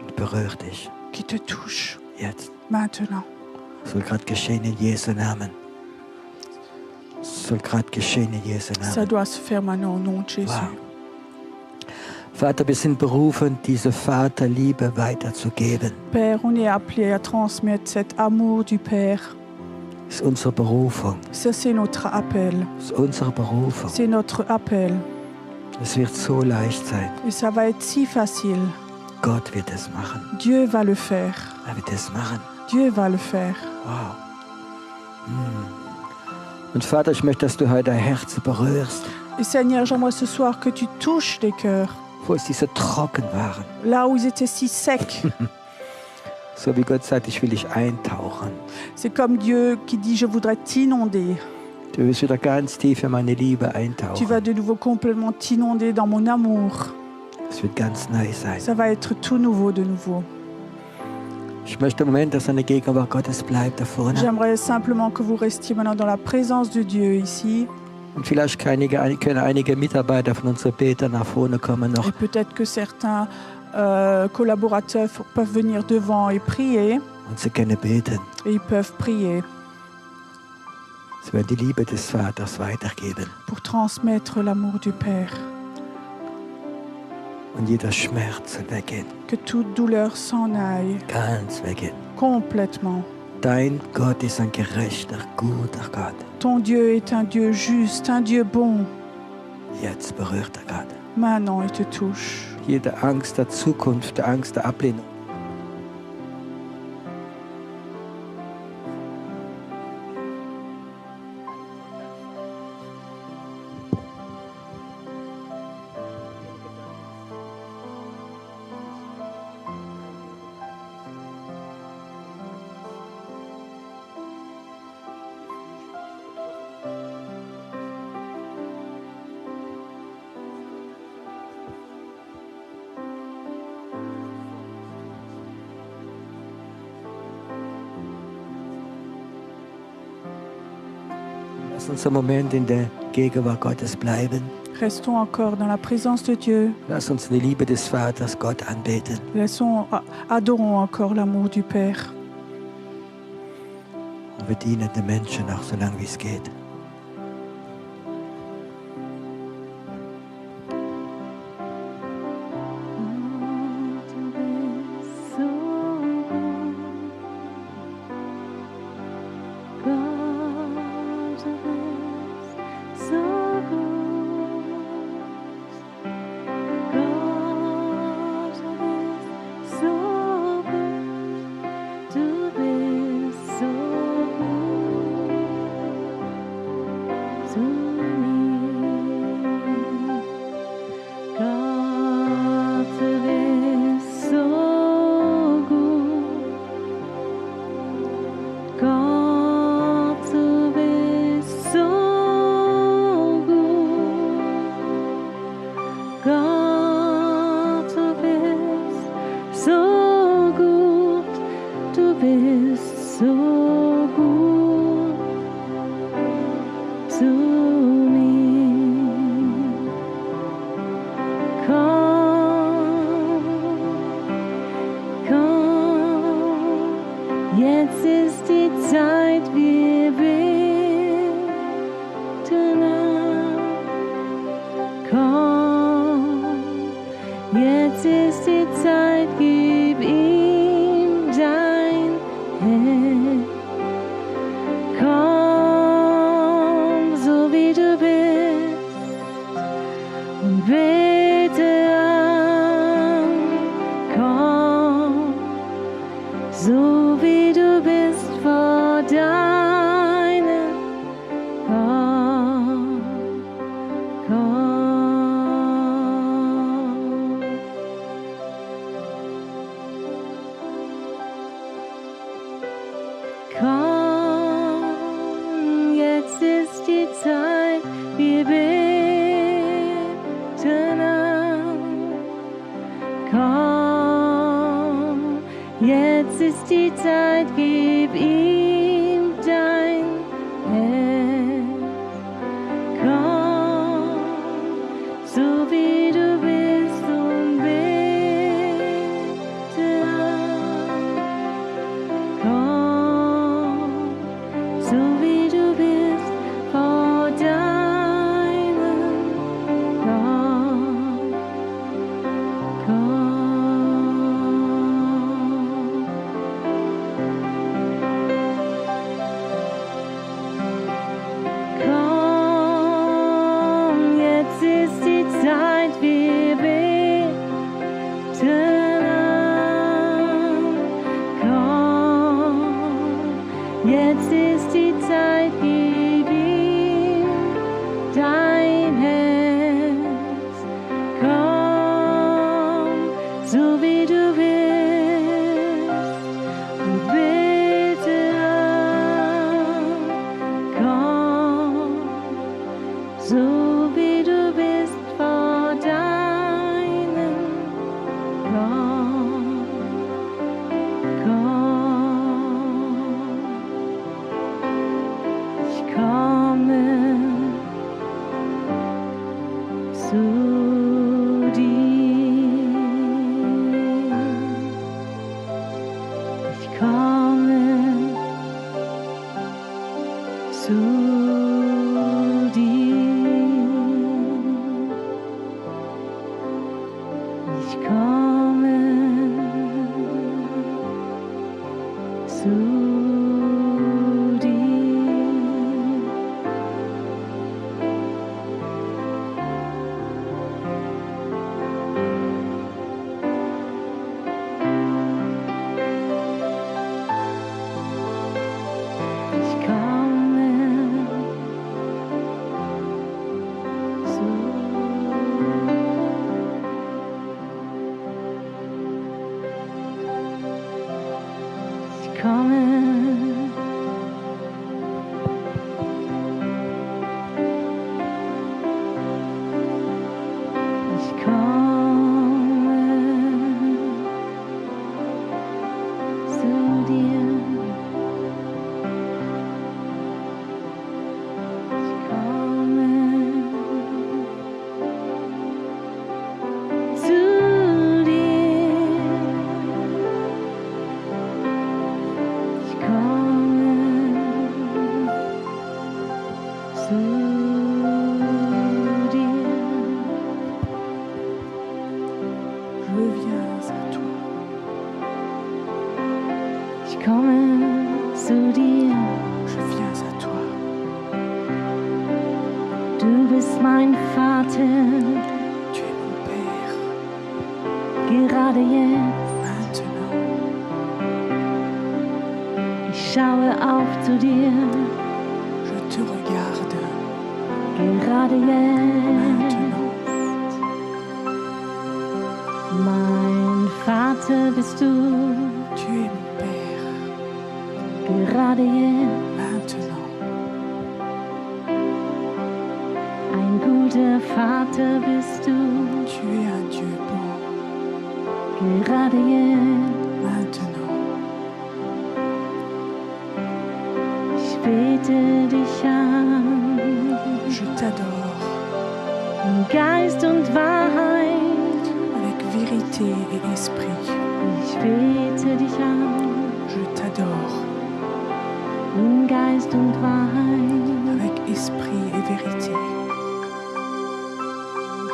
D: und berührt dich.
C: qui te touche.
D: Jetzt.
C: Maintenant.
D: Soll gerade geschehen in Jesu Namen. Soll gerade geschehen in Jesu
C: Ça
D: Namen.
C: doit se faire maintenant au nom de Jésus.
D: Wow. Vater, wir sind berufen, diese Vaterliebe weiterzugeben.
C: Père, on est appelé à transmettre cet amour du Père.
D: Das ist unsere Berufung.
C: Ça, c'est notre appel.
D: Das ist unsere Berufung.
C: C'est notre appel.
D: Es wird so leicht sein.
C: Et ça va être si facile.
D: Gott wird es machen.
C: Dieu va le faire.
D: Er wird es machen.
C: Dieu va le faire.
D: Wow. Und Vater, ich möchte, dass du heute Herzen berührst,
C: Et Seigneur, j'aimerais ce soir que tu touches les cœurs.
D: wo sie so trocken waren.
C: Là où ils étaient si secs.
D: So wie Gott sagt, ich will dich eintauchen.
C: C'est comme Dieu qui dit, je voudrais t'inonder.
D: Du wirst wieder ganz tief in meine Liebe
C: Tu vas
D: eintauchen.
C: de nouveau complètement t'inonder dans mon amour.
D: Es wird ganz neu sein.
C: Ça va être tout nouveau de nouveau.
D: Ich möchte im Moment, dass eine Gegenwart Gottes bleibt da vorne.
C: J'aimerais simplement que vous restiez maintenant dans la présence de Dieu ici.
D: Und vielleicht können einige Mitarbeiter von unseren Betern nach vorne kommen noch.
C: Et peut-être que certains collaborateurs peuvent venir devant et prier.
D: Und sie können beten.
C: Et ils peuvent prier
D: Sie werden die Liebe des Vaters weitergeben.
C: pour transmettre l'amour du Père.
D: Und jeder Schmerz soll weggehen.
C: Que toute douleur s'en aille
D: Ganz weggehen.
C: complètement.
D: Dein Gott ist ein gerechter, guter Gott.
C: Ton Dieu est un Dieu juste, un Dieu bon.
D: Jetzt berührt er Gott.
C: Maintenant, il te touche.
D: Jede Angst der Zukunft, der Angst der Ablehnung. Lass uns einen Moment in der Gegenwart Gottes bleiben.
C: Restons encore dans la présence de Dieu.
D: Lass uns die Liebe des Vaters Gott anbeten.
C: Adorons encore l'amour du Père.
D: Und wir dienen den Menschen auch so lange wie es geht.
A: die Zeit, wir beten an. Komm, jetzt ist die Zeit, gib ihm dein Herz. Komm, so wie du bist, und bete an. Komm, so wie du bist vor deinem Gott. Komm. Komm, jetzt ist die Zeit, wir beten an. Komm, jetzt ist die Zeit, gib ihm dein Herz. Komm, so wie du bist, und bete an. Komm, so wie du bist, vor deinem Gott. Komm, jetzt ist die Zeit, wir beten an. Komm, jetzt ist die Zeit, gib ihm dein Herz. Komm, so wie du bist, und bete an. Komm, so wie du bist vor deinem Gott. Komm, ich komme zu dir. Ich komme zu dir. Ich komme zu dir. Ich komme zu Ich komme. Ich komme zu dir. Ich komme zu dir. Ich komme zu dir.
C: Je viens à toi.
A: Ich komme zu dir.
C: Je viens à toi.
A: Du bist mein Vater,
C: Tu es mon Père.
A: gerade jetzt.
C: Maintenant,
A: Ich schaue auf zu dir,
C: je te regarde.
A: gerade jetzt.
C: Maintenant,
A: Mein Vater bist du,
C: tu es mon Père.
A: gerade jetzt.
C: Maintenant,
A: Ein guter Vater bist du,
C: tu es un Dieu bon.
A: gerade jetzt.
C: Maintenant,
A: Ich bete dich an,
C: je t'adore
A: in Geist und Wahrheit.
C: avec vérité et esprit.
A: Ich bete dich an,
C: Je t'adore
A: in Geist und Wahrheit.
C: avec esprit et vérité.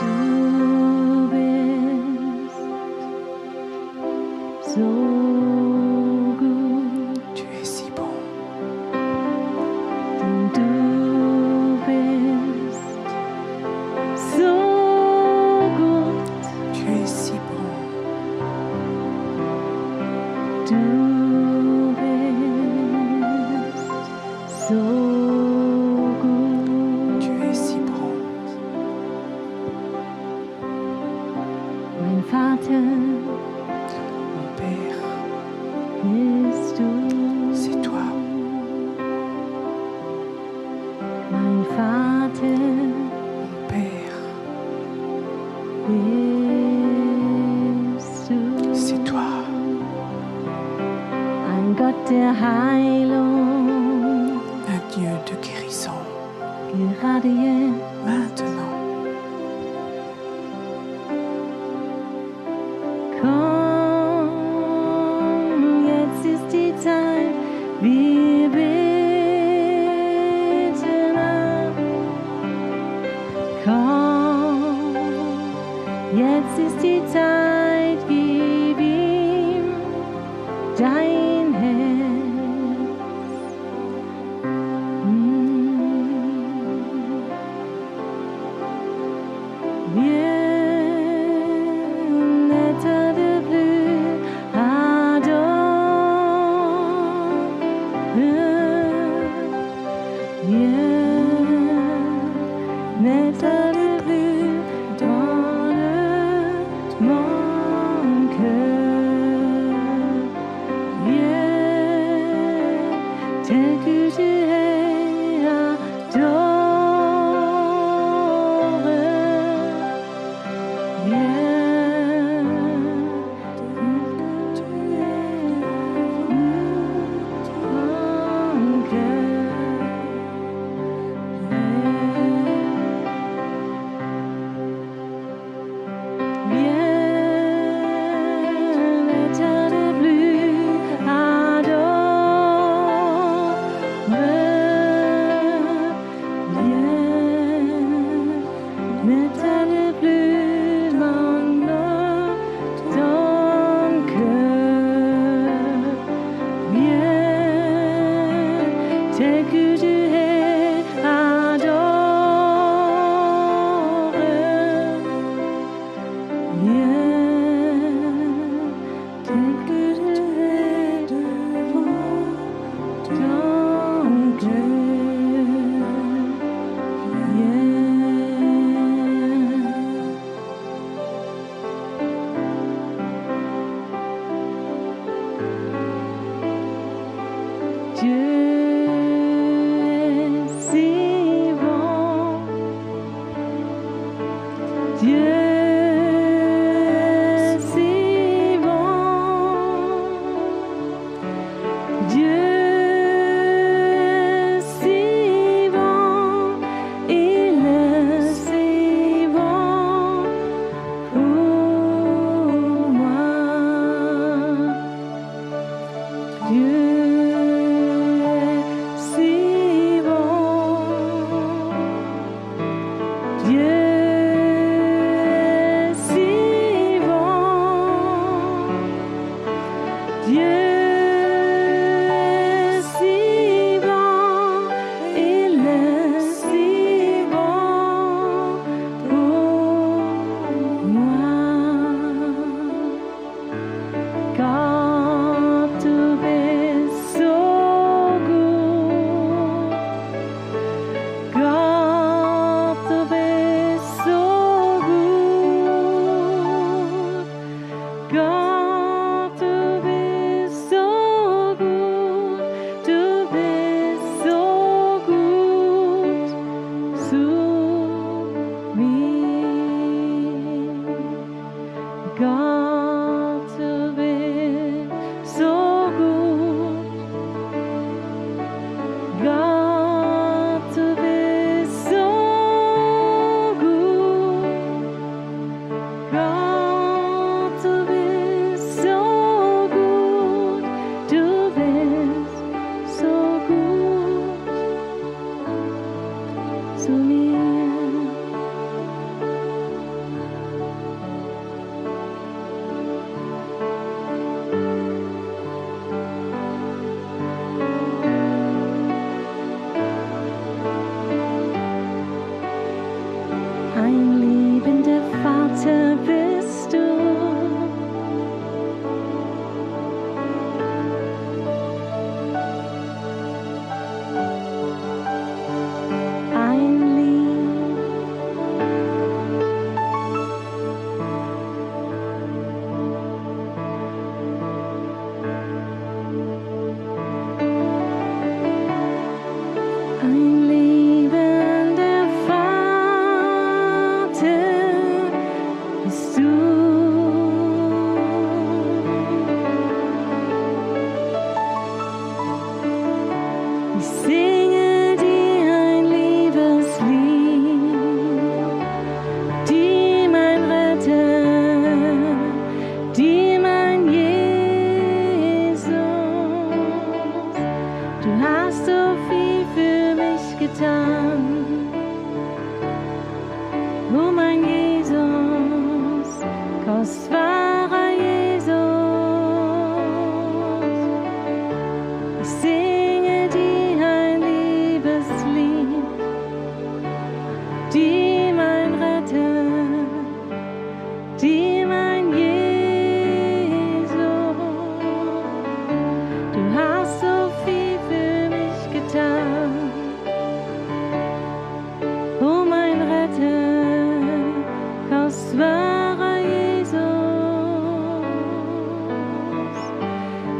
A: Du bist so gut,
C: Tu es si bon,
A: denn du bist so gut.
C: tu es si bon,
A: Du bist so gut.
C: tu es si bon.
A: Mein Vater
C: Mon Père,
A: bist du.
C: c'est toi.
A: Mein Vater
C: Mon Père,
A: bist du.
C: c'est toi.
A: Ein Gott der Heilung,
C: Un Dieu de guérison.
A: gerade jetzt.
C: Maintenant,
A: Komm, jetzt ist die Zeit, wir beten an. Komm, jetzt ist die Zeit, gib ihm dein Herz. Bien-être de plus, adore. Bien-être de plus, donne mon cœur. Viens, tel que tu es, adore. Viens, tel que tu es, mon cœur. Bien-être de plus, adore. Bien-être de plus, maintenant ton cœur. Viens, tel que tu es, adore. Viens, tel que tu es devant ton cœur. Viens. Dieu Ich singe dir ein Liebeslied, die mein Retter, die mein Jesus. Du hast so viel für mich getan. Oh mein Jesus, kostbarer Jesus, ich singe dir ein Liebeslied, die mein Retter, die mein Jesus. Du hast so viel für mich getan. Oh mein Retter, kostbarer Jesus,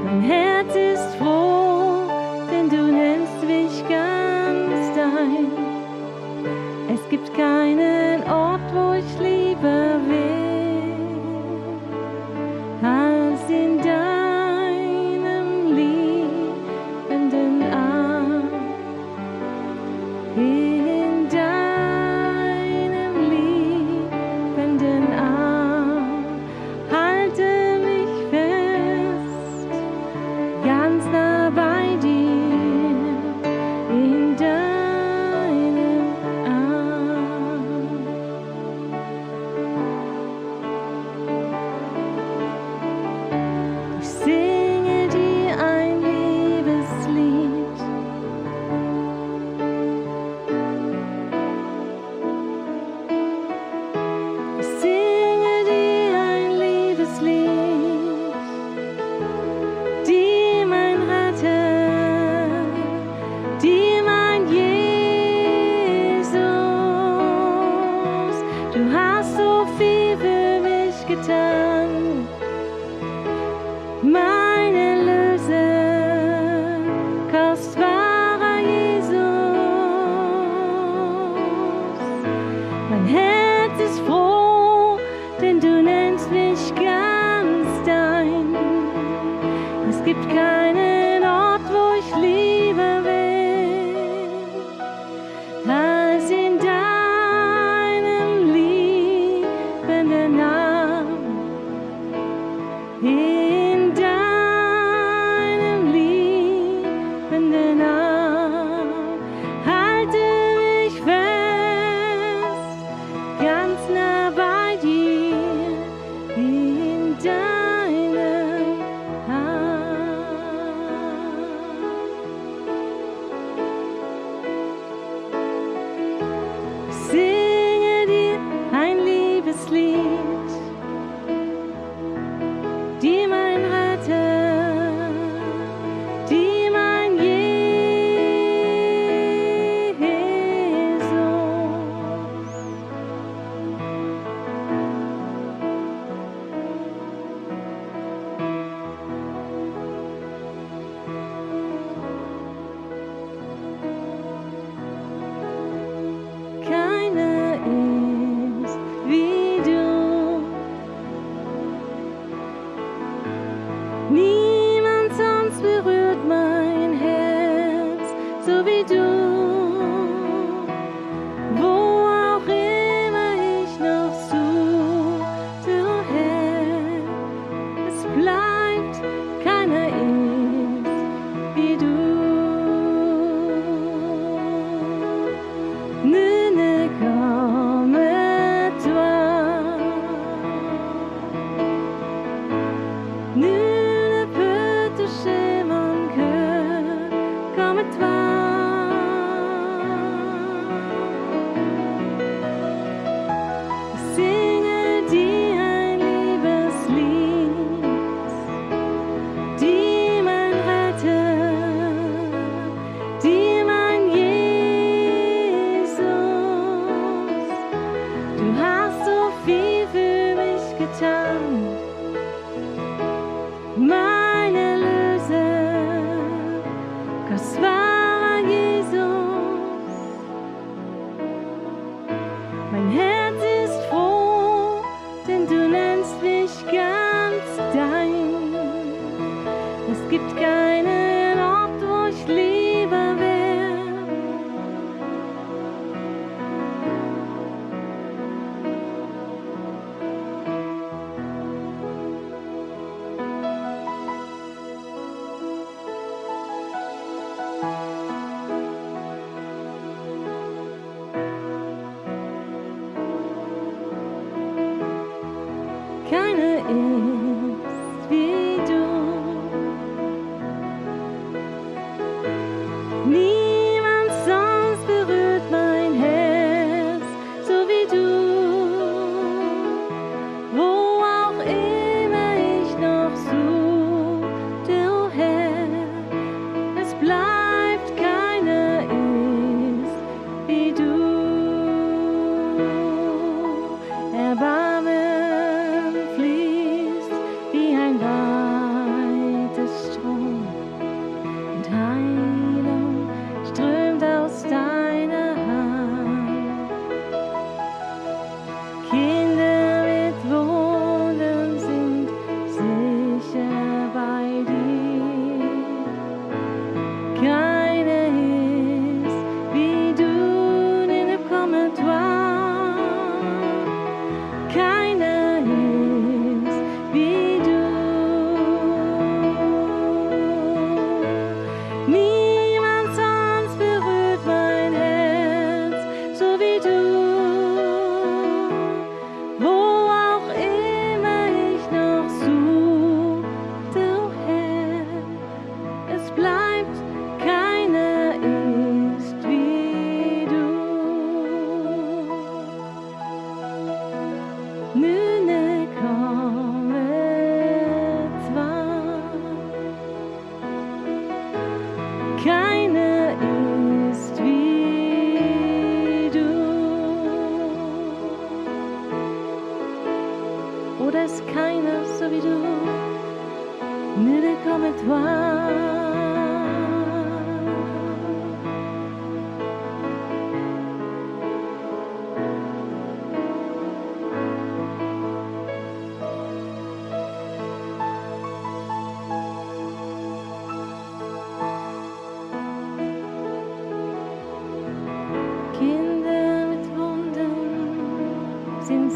A: mein Herz ist froh, denn du nennst mich ganz dein. Es gibt keinen Ort, wo ich lieber will, als in deinem liebenden Arm. In deinem liebenden Arm, halte mich fest, ganz nah bei dir, in deinem Arm. Ich singe dir ein Liebeslied,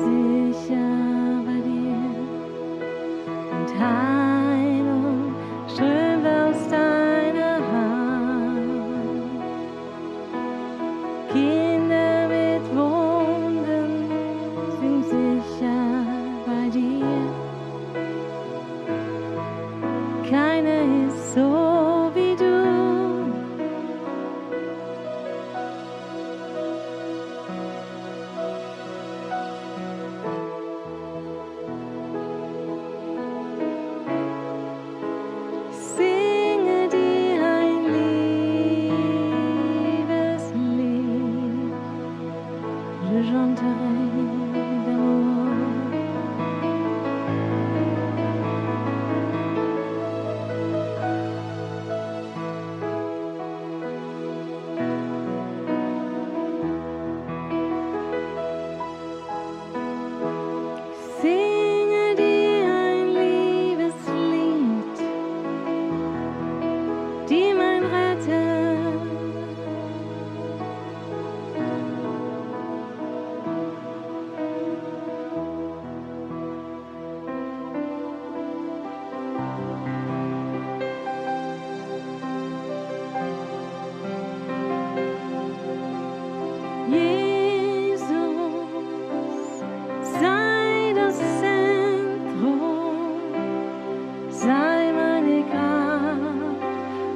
A: sicher bei dir und Heilung strömt aus deiner Hand. Kinder mit Wunden sind sicher bei dir. Keiner ist so wie du. Singe dir ein Liebeslied. Je chanterai d'amour. Singe dir ein Liebeslied, die mein Retter. Jesus, sei das Zentrum, sei meine Kraft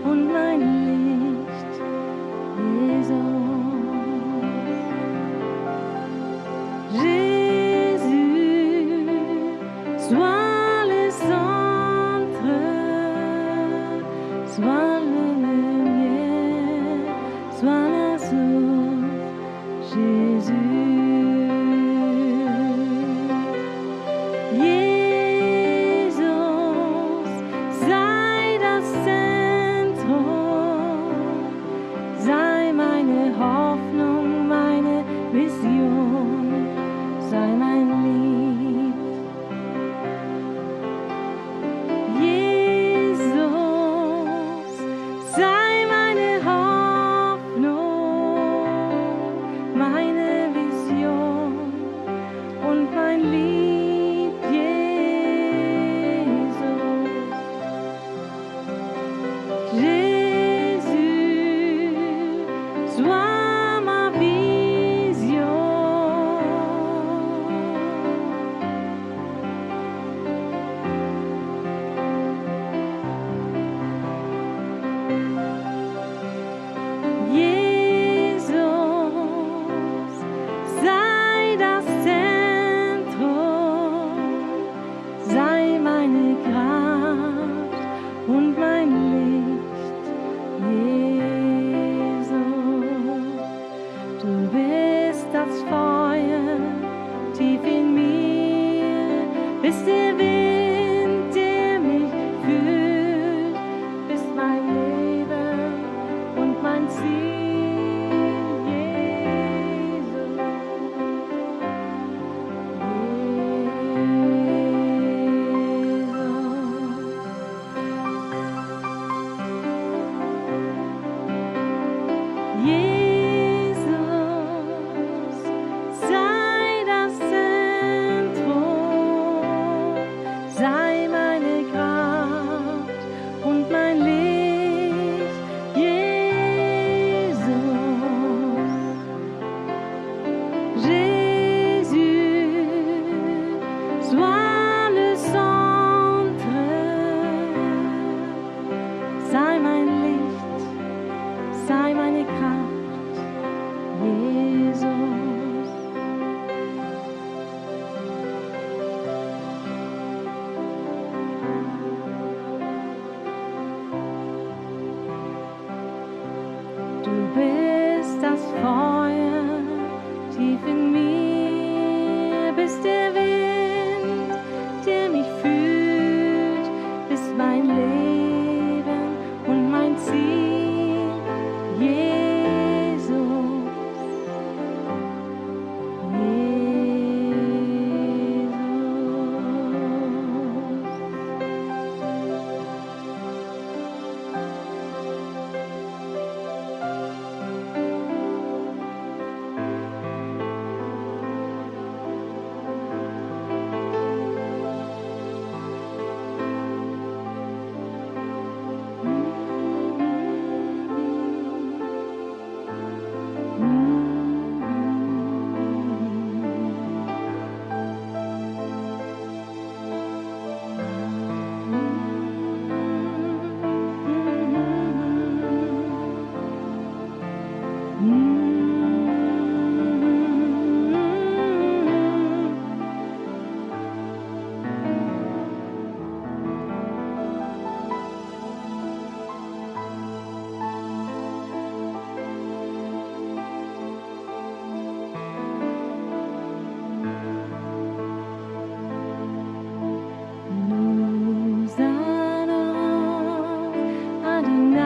A: und mein Licht, Jesus. Jésus, sois le centre, sois le lumière, sois la source, Jésus. Jesus, sei das Zentrum, sei meine Hoffnung, meine Vision, sei mein Lied. Jesus, sei meine Hoffnung, meine Vision und mein Lied, Jesus. Jésus, sois ma vision. Jesus, sei das Zentrum, sei meine Kraft und mein Licht, Jesus. Du bist das Feuer tief in mir, bist der Wind, der mich führt, bist mein Leben und mein Ziel, Jesus. Jesus, sei das Zentrum, sei meine Kraft und mein Licht, Jesus. Jésus, sois le centre, sei mein Licht, sei meine Kraft, Jesus. Du bist das Feuer tief in mir, bist der Wind, der mich führt, bist mein Leben und mein Ziel, Jesus. Jesus. Nous adorons Adonai.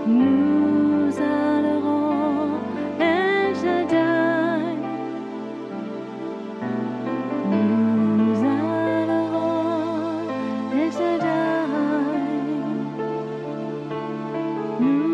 A: Nous adorons El Shaddai. Nous adorons El Shaddai. Nous